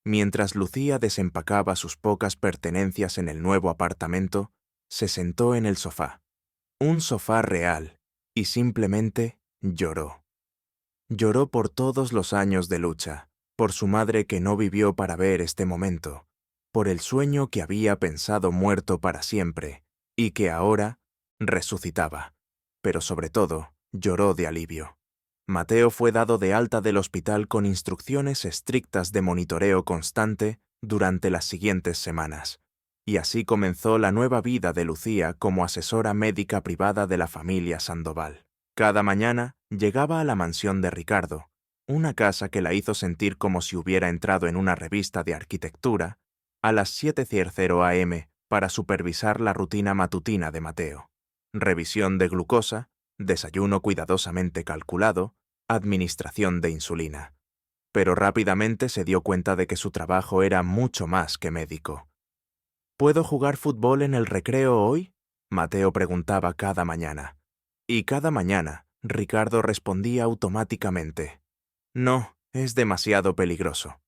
Mientras Lucía desempacaba sus pocas pertenencias en el nuevo apartamento, se sentó en el sofá. Un sofá real, y simplemente lloró. Lloró por todos los años de lucha, por su madre que no vivió para ver este momento, por el sueño que había pensado muerto para siempre, y que ahora resucitaba. Pero sobre todo, lloró de alivio. Mateo fue dado de alta del hospital con instrucciones estrictas de monitoreo constante durante las siguientes semanas, y así comenzó la nueva vida de Lucía como asesora médica privada de la familia Sandoval. Cada mañana llegaba a la mansión de Ricardo, una casa que la hizo sentir como si hubiera entrado en una revista de arquitectura, a las 7:00 am para supervisar la rutina matutina de Mateo. Revisión de glucosa, desayuno cuidadosamente calculado, administración de insulina. Pero rápidamente se dio cuenta de que su trabajo era mucho más que médico. ¿Puedo jugar fútbol en el recreo hoy? Mateo preguntaba cada mañana. Y cada mañana, Ricardo respondía automáticamente: no, es demasiado peligroso.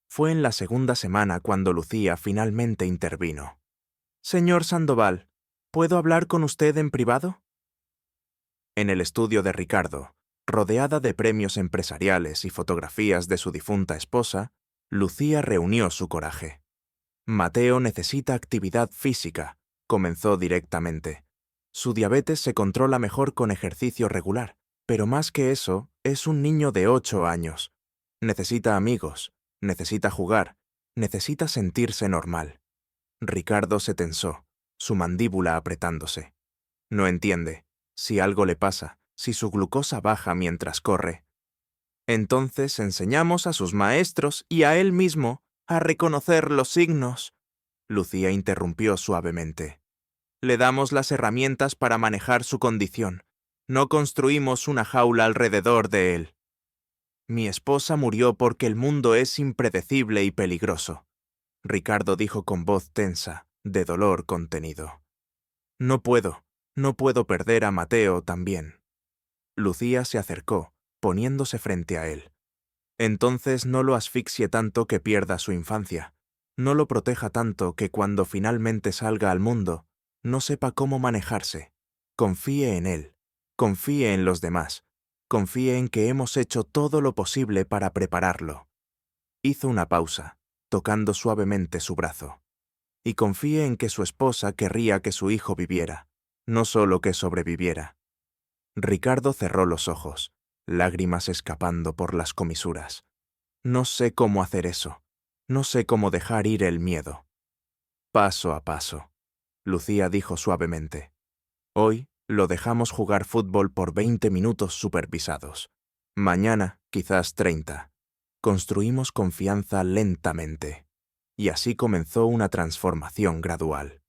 Fue en la segunda semana cuando Lucía finalmente intervino. Señor Sandoval, ¿puedo hablar con usted en privado? En el estudio de Ricardo, rodeada de premios empresariales y fotografías de su difunta esposa, Lucía reunió su coraje. Mateo necesita actividad física, comenzó directamente. Su diabetes se controla mejor con ejercicio regular, pero más que eso, es un niño de 8 años. Necesita amigos, necesita jugar, necesita sentirse normal. Ricardo se tensó, su mandíbula apretándose. No entiende. Si algo le pasa, si su glucosa baja mientras corre. Entonces enseñamos a sus maestros y a él mismo a reconocer los signos. Lucía interrumpió suavemente. Le damos las herramientas para manejar su condición. No construimos una jaula alrededor de él. Mi esposa murió porque el mundo es impredecible y peligroso. Ricardo dijo con voz tensa, de dolor contenido. No puedo perder a Mateo también. Lucía se acercó, poniéndose frente a él. Entonces no lo asfixie tanto que pierda su infancia. No lo proteja tanto que cuando finalmente salga al mundo, no sepa cómo manejarse. Confíe en él. Confíe en los demás. Confíe en que hemos hecho todo lo posible para prepararlo. Hizo una pausa, tocando suavemente su brazo. Y confíe en que su esposa querría que su hijo viviera, no solo que sobreviviera. Ricardo cerró los ojos, lágrimas escapando por las comisuras. No sé cómo hacer eso. No sé cómo dejar ir el miedo. Paso a paso, Lucía dijo suavemente. Hoy lo dejamos jugar fútbol por 20 minutos supervisados. Mañana, quizás 30. Construimos confianza lentamente. Y así comenzó una transformación gradual.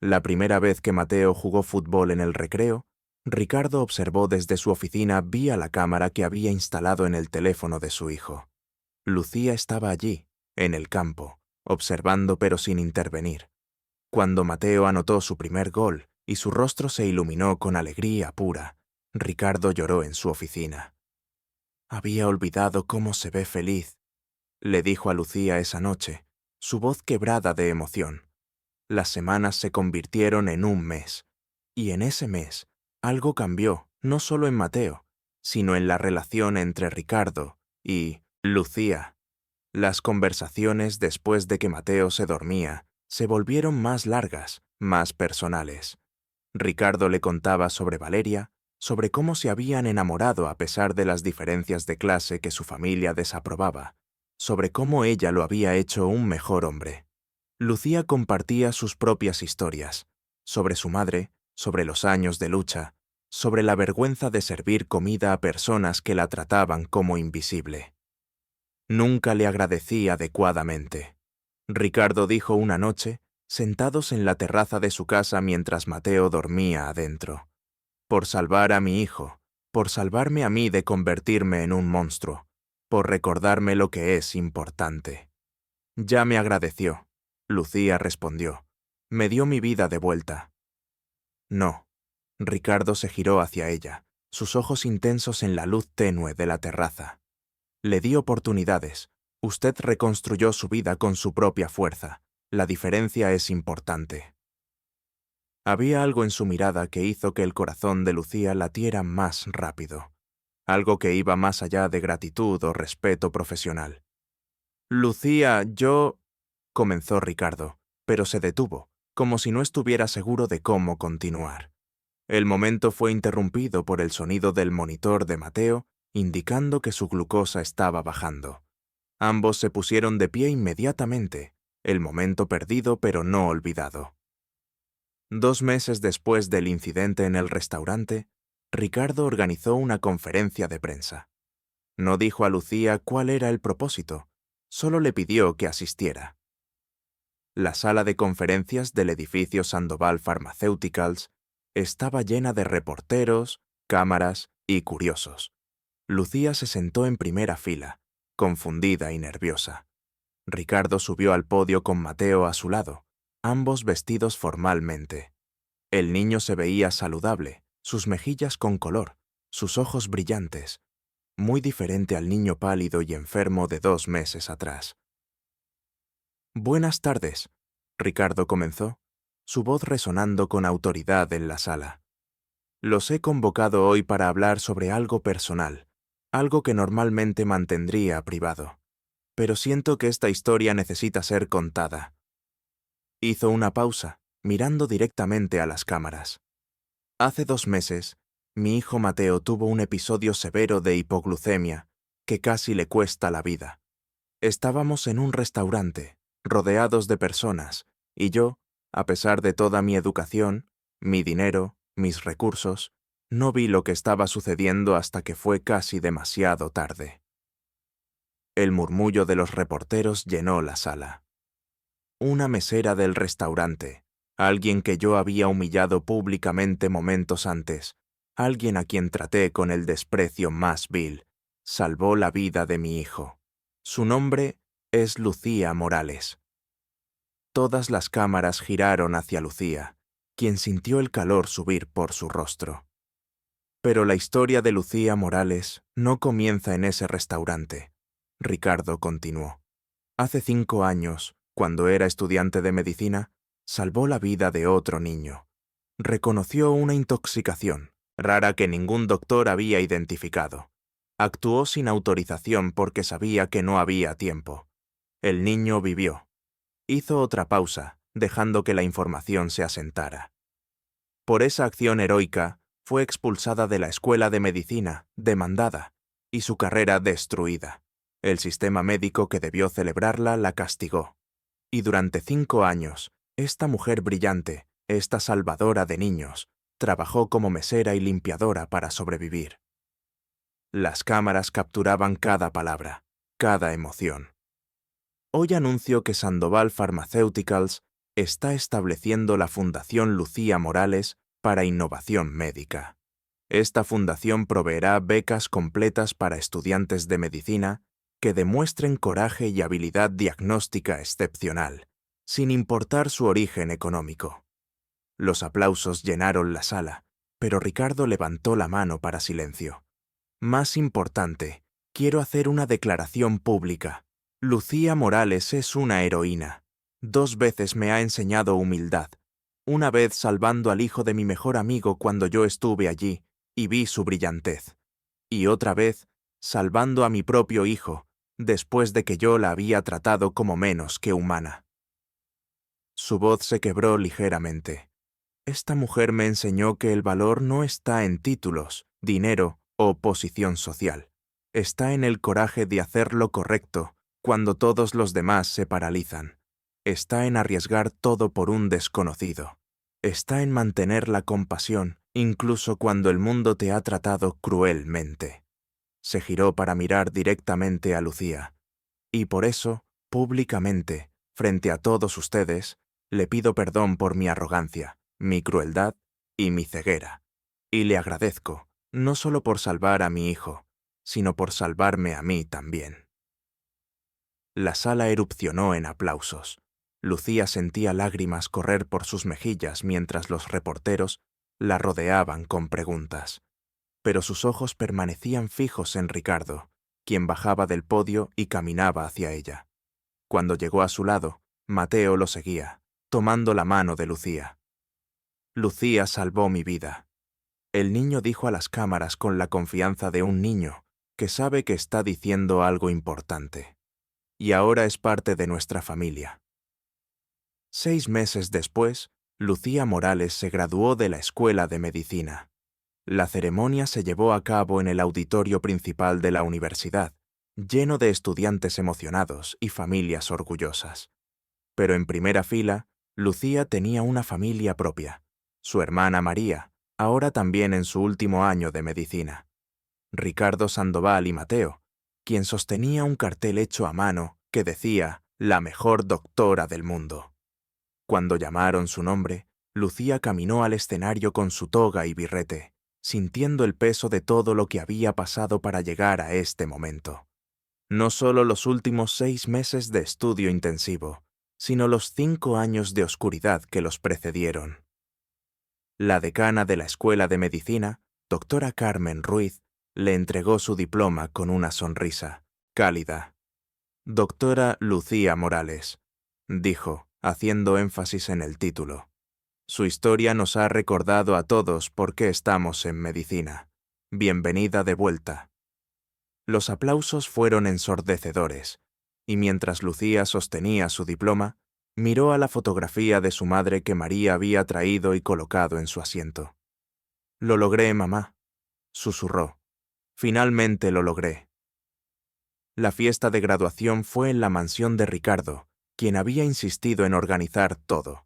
La primera vez que Mateo jugó fútbol en el recreo, Ricardo observó desde su oficina vía la cámara que había instalado en el teléfono de su hijo. Lucía estaba allí, en el campo, observando pero sin intervenir. Cuando Mateo anotó su primer gol y su rostro se iluminó con alegría pura, Ricardo lloró en su oficina. Había olvidado cómo se ve feliz, le dijo a Lucía esa noche, su voz quebrada de emoción. Las semanas se convirtieron en un mes, y en ese mes algo cambió, no solo en Mateo, sino en la relación entre Ricardo y Lucía. Las conversaciones después de que Mateo se dormía se volvieron más largas, más personales. Ricardo le contaba sobre Valeria, sobre cómo se habían enamorado a pesar de las diferencias de clase que su familia desaprobaba, sobre cómo ella lo había hecho un mejor hombre. Lucía compartía sus propias historias, sobre su madre, sobre los años de lucha, sobre la vergüenza de servir comida a personas que la trataban como invisible. Nunca le agradecí adecuadamente. Ricardo dijo una noche, sentados en la terraza de su casa mientras Mateo dormía adentro. Por salvar a mi hijo, por salvarme a mí de convertirme en un monstruo, por recordarme lo que es importante. Ya me agradeció, Lucía respondió. Me dio mi vida de vuelta. No. Ricardo se giró hacia ella, sus ojos intensos en la luz tenue de la terraza. Le di oportunidades. Usted reconstruyó su vida con su propia fuerza. La diferencia es importante. Había algo en su mirada que hizo que el corazón de Lucía latiera más rápido. Algo que iba más allá de gratitud o respeto profesional. Lucía, comenzó Ricardo, pero se detuvo, como si no estuviera seguro de cómo continuar. El momento fue interrumpido por el sonido del monitor de Mateo, indicando que su glucosa estaba bajando. Ambos se pusieron de pie inmediatamente, el momento perdido pero no olvidado. 2 meses después del incidente en el restaurante, Ricardo organizó una conferencia de prensa. No dijo a Lucía cuál era el propósito, solo le pidió que asistiera. La sala de conferencias del edificio Sandoval Pharmaceuticals estaba llena de reporteros, cámaras y curiosos. Lucía se sentó en primera fila, confundida y nerviosa. Ricardo subió al podio con Mateo a su lado, ambos vestidos formalmente. El niño se veía saludable, sus mejillas con color, sus ojos brillantes, muy diferente al niño pálido y enfermo de 2 meses atrás. Buenas tardes, Ricardo comenzó, su voz resonando con autoridad en la sala. Los he convocado hoy para hablar sobre algo personal, algo que normalmente mantendría privado. Pero siento que esta historia necesita ser contada. Hizo una pausa, mirando directamente a las cámaras. Hace 2 meses, mi hijo Mateo tuvo un episodio severo de hipoglucemia que casi le cuesta la vida. Estábamos en un restaurante, rodeados de personas, y yo, a pesar de toda mi educación, mi dinero, mis recursos, no vi lo que estaba sucediendo hasta que fue casi demasiado tarde. El murmullo de los reporteros llenó la sala. Una mesera del restaurante, alguien que yo había humillado públicamente momentos antes, alguien a quien traté con el desprecio más vil, salvó la vida de mi hijo. Su nombre es Lucía Morales. Todas las cámaras giraron hacia Lucía, quien sintió el calor subir por su rostro. Pero la historia de Lucía Morales no comienza en ese restaurante. Ricardo continuó. Hace 5 años, cuando era estudiante de medicina, salvó la vida de otro niño. Reconoció una intoxicación, rara que ningún doctor había identificado. Actuó sin autorización porque sabía que no había tiempo. El niño vivió. Hizo otra pausa, dejando que la información se asentara. Por esa acción heroica, fue expulsada de la escuela de medicina, demandada, y su carrera destruida. El sistema médico que debió celebrarla la castigó. Y durante 5 años, esta mujer brillante, esta salvadora de niños, trabajó como mesera y limpiadora para sobrevivir. Las cámaras capturaban cada palabra, cada emoción. Hoy anuncio que Sandoval Pharmaceuticals está estableciendo la Fundación Lucía Morales para Innovación Médica. Esta fundación proveerá becas completas para estudiantes de medicina que demuestren coraje y habilidad diagnóstica excepcional, sin importar su origen económico. Los aplausos llenaron la sala, pero Ricardo levantó la mano para silencio. Más importante, quiero hacer una declaración pública. Lucía Morales es una heroína. 2 veces me ha enseñado humildad. Una vez salvando al hijo de mi mejor amigo cuando yo estuve allí y vi su brillantez. Y otra vez salvando a mi propio hijo, después de que yo la había tratado como menos que humana. Su voz se quebró ligeramente. Esta mujer me enseñó que el valor no está en títulos, dinero o posición social. Está en el coraje de hacer lo correcto cuando todos los demás se paralizan. Está en arriesgar todo por un desconocido. Está en mantener la compasión incluso cuando el mundo te ha tratado cruelmente. Se giró para mirar directamente a Lucía. Y por eso, públicamente, frente a todos ustedes, le pido perdón por mi arrogancia, mi crueldad y mi ceguera. Y le agradezco, no solo por salvar a mi hijo, sino por salvarme a mí también. La sala erupcionó en aplausos. Lucía sentía lágrimas correr por sus mejillas mientras los reporteros la rodeaban con preguntas. Pero sus ojos permanecían fijos en Ricardo, quien bajaba del podio y caminaba hacia ella. Cuando llegó a su lado, Mateo lo seguía, tomando la mano de Lucía. Lucía salvó mi vida. El niño dijo a las cámaras con la confianza de un niño que sabe que está diciendo algo importante. Y ahora es parte de nuestra familia. 6 meses después, Lucía Morales se graduó de la Escuela de Medicina. La ceremonia se llevó a cabo en el auditorio principal de la universidad, lleno de estudiantes emocionados y familias orgullosas. Pero en primera fila, Lucía tenía una familia propia, su hermana María, ahora también en su último año de medicina, Ricardo Sandoval y Mateo, quien sostenía un cartel hecho a mano que decía «La mejor doctora del mundo». Cuando llamaron su nombre, Lucía caminó al escenario con su toga y birrete, sintiendo el peso de todo lo que había pasado para llegar a este momento. No solo los últimos 6 meses de estudio intensivo, sino los 5 años de oscuridad que los precedieron. La decana de la Escuela de Medicina, doctora Carmen Ruiz, le entregó su diploma con una sonrisa, cálida. «Doctora Lucía Morales», dijo, haciendo énfasis en el título. «Su historia nos ha recordado a todos por qué estamos en medicina. Bienvenida de vuelta». Los aplausos fueron ensordecedores, y mientras Lucía sostenía su diploma, miró a la fotografía de su madre que María había traído y colocado en su asiento. «Lo logré, mamá», susurró. «Finalmente lo logré». La fiesta de graduación fue en la mansión de Ricardo, quien había insistido en organizar todo.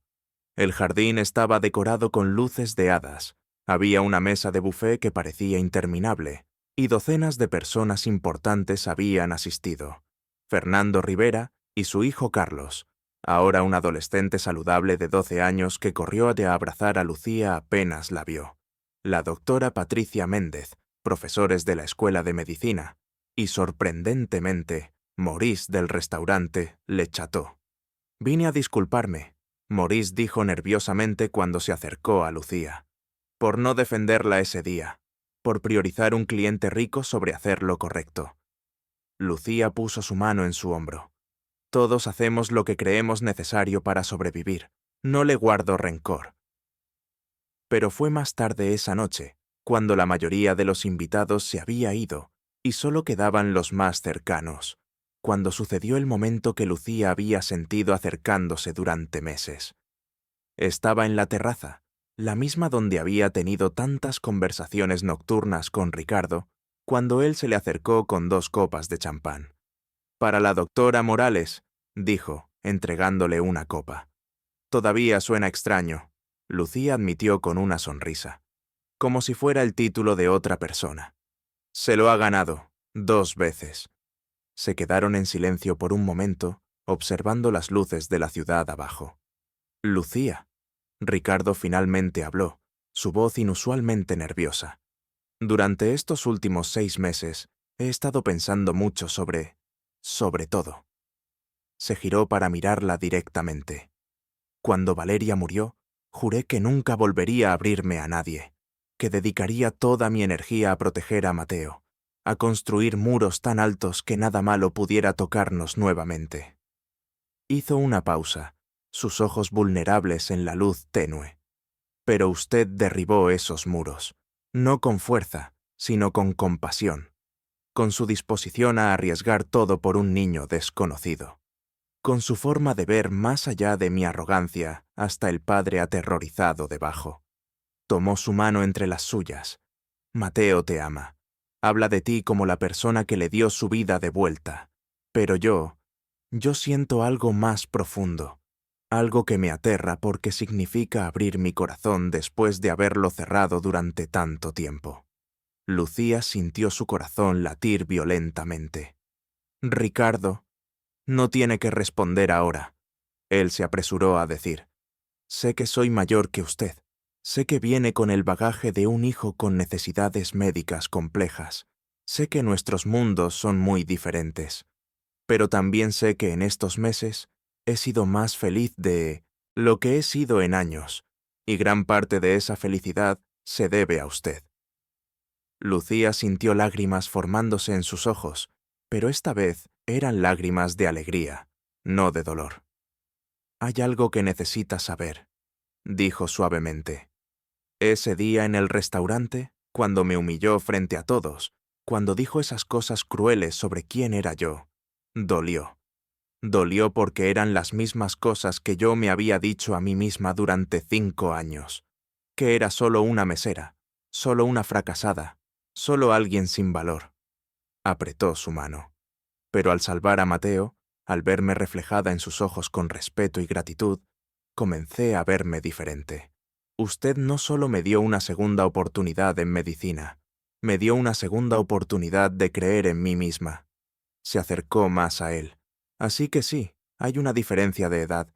El jardín estaba decorado con luces de hadas, había una mesa de buffet que parecía interminable, y docenas de personas importantes habían asistido. Fernando Rivera y su hijo Carlos, ahora un adolescente saludable de 12 años que corrió de abrazar a Lucía apenas la vio. La doctora Patricia Méndez, profesores de la Escuela de Medicina, y sorprendentemente, Maurice del restaurante Le Chateau. «Vine a disculparme», Maurice dijo nerviosamente cuando se acercó a Lucía, «por no defenderla ese día, por priorizar un cliente rico sobre hacer lo correcto». Lucía puso su mano en su hombro. «Todos hacemos lo que creemos necesario para sobrevivir. No le guardo rencor». Pero fue más tarde esa noche, cuando la mayoría de los invitados se había ido y solo quedaban los más cercanos, cuando sucedió el momento que Lucía había sentido acercándose durante meses. Estaba en la terraza, la misma donde había tenido tantas conversaciones nocturnas con Ricardo, cuando él se le acercó con 2 copas de champán. «Para la doctora Morales», dijo, entregándole una copa. «Todavía suena extraño», Lucía admitió con una sonrisa, como si fuera el título de otra persona. «Se lo ha ganado, 2 veces». Se quedaron en silencio por un momento, observando las luces de la ciudad abajo. «Lucía», Ricardo finalmente habló, su voz inusualmente nerviosa. «Durante estos últimos 6 meses he estado pensando mucho sobre todo». Se giró para mirarla directamente. «Cuando Valeria murió, juré que nunca volvería a abrirme a nadie, que dedicaría toda mi energía a proteger a Mateo, a construir muros tan altos que nada malo pudiera tocarnos nuevamente». Hizo una pausa, sus ojos vulnerables en la luz tenue. «Pero usted derribó esos muros, no con fuerza, sino con compasión, con su disposición a arriesgar todo por un niño desconocido. con su forma de ver más allá de mi arrogancia hasta el padre aterrorizado debajo. Tomó su mano entre las suyas. Mateo te ama. Habla de ti como la persona que le dio su vida de vuelta. Pero yo siento algo más profundo. Algo que me aterra porque significa abrir mi corazón después de haberlo cerrado durante tanto tiempo. Lucía sintió su corazón latir violentamente. Ricardo, no tiene que responder ahora. Él se apresuró a decir. Sé que soy mayor que usted. Sé que viene con el bagaje de un hijo con necesidades médicas complejas. Sé que nuestros mundos son muy diferentes. Pero también sé que en estos meses he sido más feliz de lo que he sido en años, y gran parte de esa felicidad se debe a usted. Lucía sintió lágrimas formándose en sus ojos, pero esta vez eran lágrimas de alegría, no de dolor. Hay algo que necesitas saber, dijo suavemente. Ese día en el restaurante, cuando me humilló frente a todos, cuando dijo esas cosas crueles sobre quién era yo, dolió. Dolió porque eran las mismas cosas que yo me había dicho a mí misma durante 5 años, que era solo una mesera, solo una fracasada, solo alguien sin valor. Apretó su mano. Pero al salvar a Mateo, al verme reflejada en sus ojos con respeto y gratitud, comencé a verme diferente. Usted no solo me dio una segunda oportunidad en medicina, me dio una segunda oportunidad de creer en mí misma. Se acercó más a él. Así que sí, hay una diferencia de edad.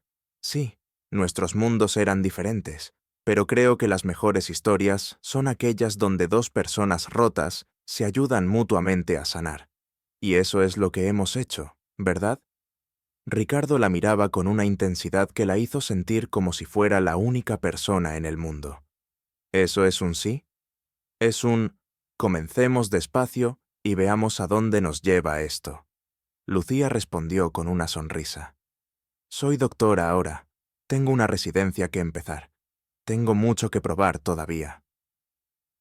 Sí, nuestros mundos eran diferentes, pero creo que las mejores historias son aquellas donde dos personas rotas se ayudan mutuamente a sanar. Y eso es lo que hemos hecho, ¿verdad? Ricardo la miraba con una intensidad que la hizo sentir como si fuera la única persona en el mundo. ¿Eso es un sí? Es un comencemos despacio y veamos a dónde nos lleva esto. Lucía respondió con una sonrisa. Soy doctora ahora. Tengo una residencia que empezar. Tengo mucho que probar todavía.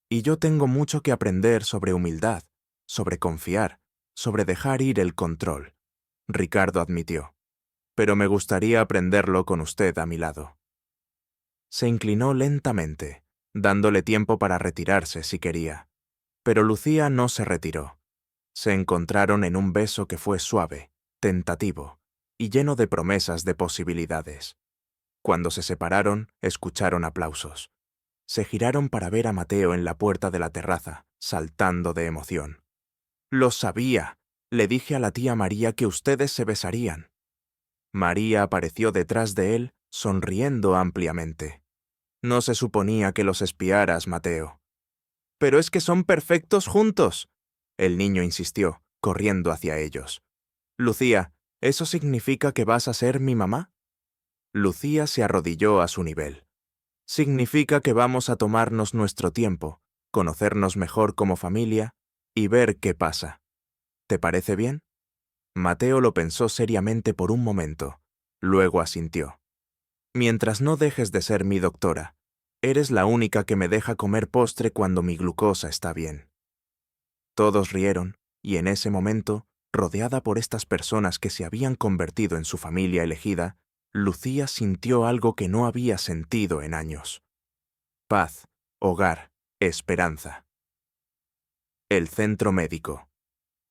Y yo tengo mucho que aprender sobre humildad, sobre confiar, sobre dejar ir el control, Ricardo admitió. Pero me gustaría aprenderlo con usted a mi lado. Se inclinó lentamente, dándole tiempo para retirarse si quería. Pero Lucía no se retiró. Se encontraron en un beso que fue suave, tentativo y lleno de promesas de posibilidades. Cuando se separaron, escucharon aplausos. Se giraron para ver a Mateo en la puerta de la terraza, saltando de emoción. «Lo sabía. Le dije a la tía María que ustedes se besarían». María apareció detrás de él, sonriendo ampliamente. «No se suponía que los espiaras, Mateo». «Pero es que son perfectos juntos», el niño insistió, corriendo hacia ellos. «Lucía, ¿eso significa que vas a ser mi mamá?» Lucía se arrodilló a su nivel. «Significa que vamos a tomarnos nuestro tiempo, conocernos mejor como familia y ver qué pasa. ¿Te parece bien?» Mateo lo pensó seriamente por un momento. Luego asintió. «Mientras no dejes de ser mi doctora, eres la única que me deja comer postre cuando mi glucosa está bien». Todos rieron, y en ese momento, rodeada por estas personas que se habían convertido en su familia elegida, Lucía sintió algo que no había sentido en años. Paz, hogar, esperanza. El centro médico.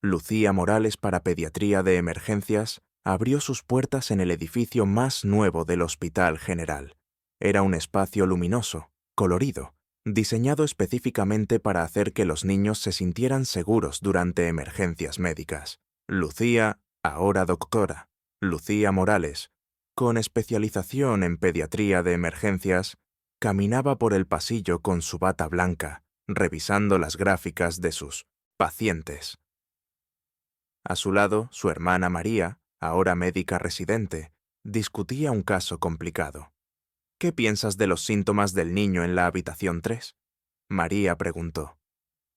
Lucía Morales para Pediatría de Emergencias abrió sus puertas en el edificio más nuevo del Hospital General. Era un espacio luminoso, colorido, diseñado específicamente para hacer que los niños se sintieran seguros durante emergencias médicas. Lucía, ahora doctora, Lucía Morales, con especialización en pediatría de emergencias, caminaba por el pasillo con su bata blanca, revisando las gráficas de sus pacientes. A su lado, su hermana María, ahora médica residente, discutía un caso complicado. «¿Qué piensas de los síntomas del niño en la habitación 3?» María preguntó.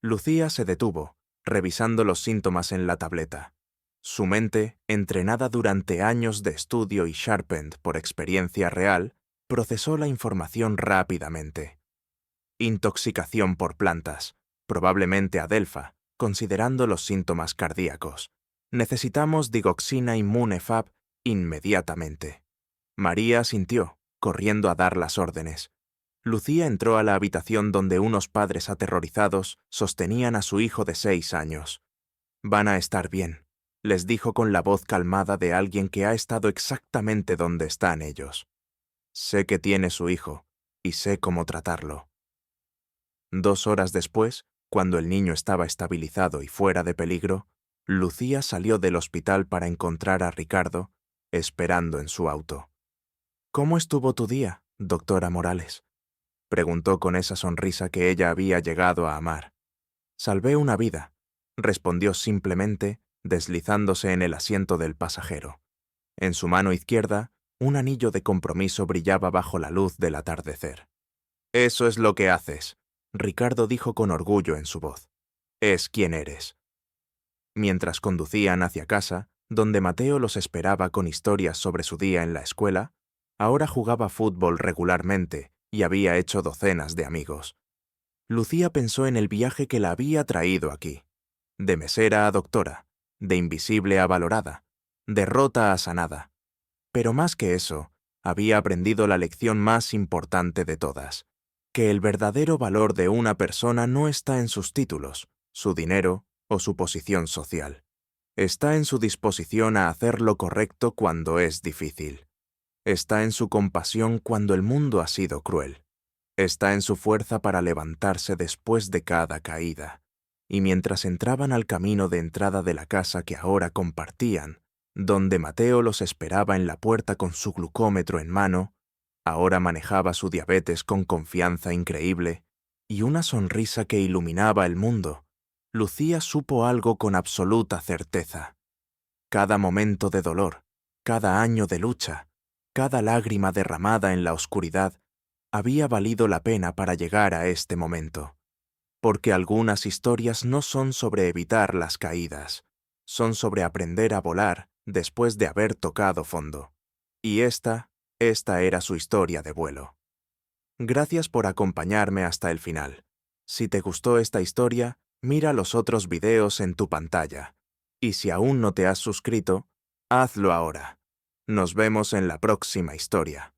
Lucía se detuvo, revisando los síntomas en la tableta. Su mente, entrenada durante años de estudio y sharpened por experiencia real, procesó la información rápidamente. Intoxicación por plantas, probablemente adelfa, considerando los síntomas cardíacos. Necesitamos digoxina inmune FAB inmediatamente. María asintió, corriendo a dar las órdenes. Lucía entró a la habitación donde unos padres aterrorizados sostenían a su hijo de 6 años. «Van a estar bien», les dijo con la voz calmada de alguien que ha estado exactamente donde están ellos. «Sé que tiene su hijo, y sé cómo tratarlo». 2 horas después, cuando el niño estaba estabilizado y fuera de peligro, Lucía salió del hospital para encontrar a Ricardo, esperando en su auto. «¿Cómo estuvo tu día, doctora Morales?», preguntó con esa sonrisa que ella había llegado a amar. «Salvé una vida», respondió simplemente, deslizándose en el asiento del pasajero. En su mano izquierda, un anillo de compromiso brillaba bajo la luz del atardecer. «Eso es lo que haces», Ricardo dijo con orgullo en su voz. «Es quien eres». Mientras conducían hacia casa, donde Mateo los esperaba con historias sobre su día en la escuela, ahora jugaba fútbol regularmente y había hecho docenas de amigos. Lucía pensó en el viaje que la había traído aquí. De mesera a doctora, de invisible a valorada, de rota a sanada. Pero más que eso, había aprendido la lección más importante de todas, que el verdadero valor de una persona no está en sus títulos, su dinero o su posición social. Está en su disposición a hacer lo correcto cuando es difícil. Está en su compasión cuando el mundo ha sido cruel. Está en su fuerza para levantarse después de cada caída. Y mientras entraban al camino de entrada de la casa que ahora compartían, donde Mateo los esperaba en la puerta con su glucómetro en mano, ahora manejaba su diabetes con confianza increíble y una sonrisa que iluminaba el mundo, Lucía supo algo con absoluta certeza. Cada momento de dolor, cada año de lucha, cada lágrima derramada en la oscuridad, había valido la pena para llegar a este momento. Porque algunas historias no son sobre evitar las caídas, son sobre aprender a volar después de haber tocado fondo. Y esta era su historia de vuelo. Gracias por acompañarme hasta el final. Si te gustó esta historia, mira los otros videos en tu pantalla. Y si aún no te has suscrito, hazlo ahora. Nos vemos en la próxima historia.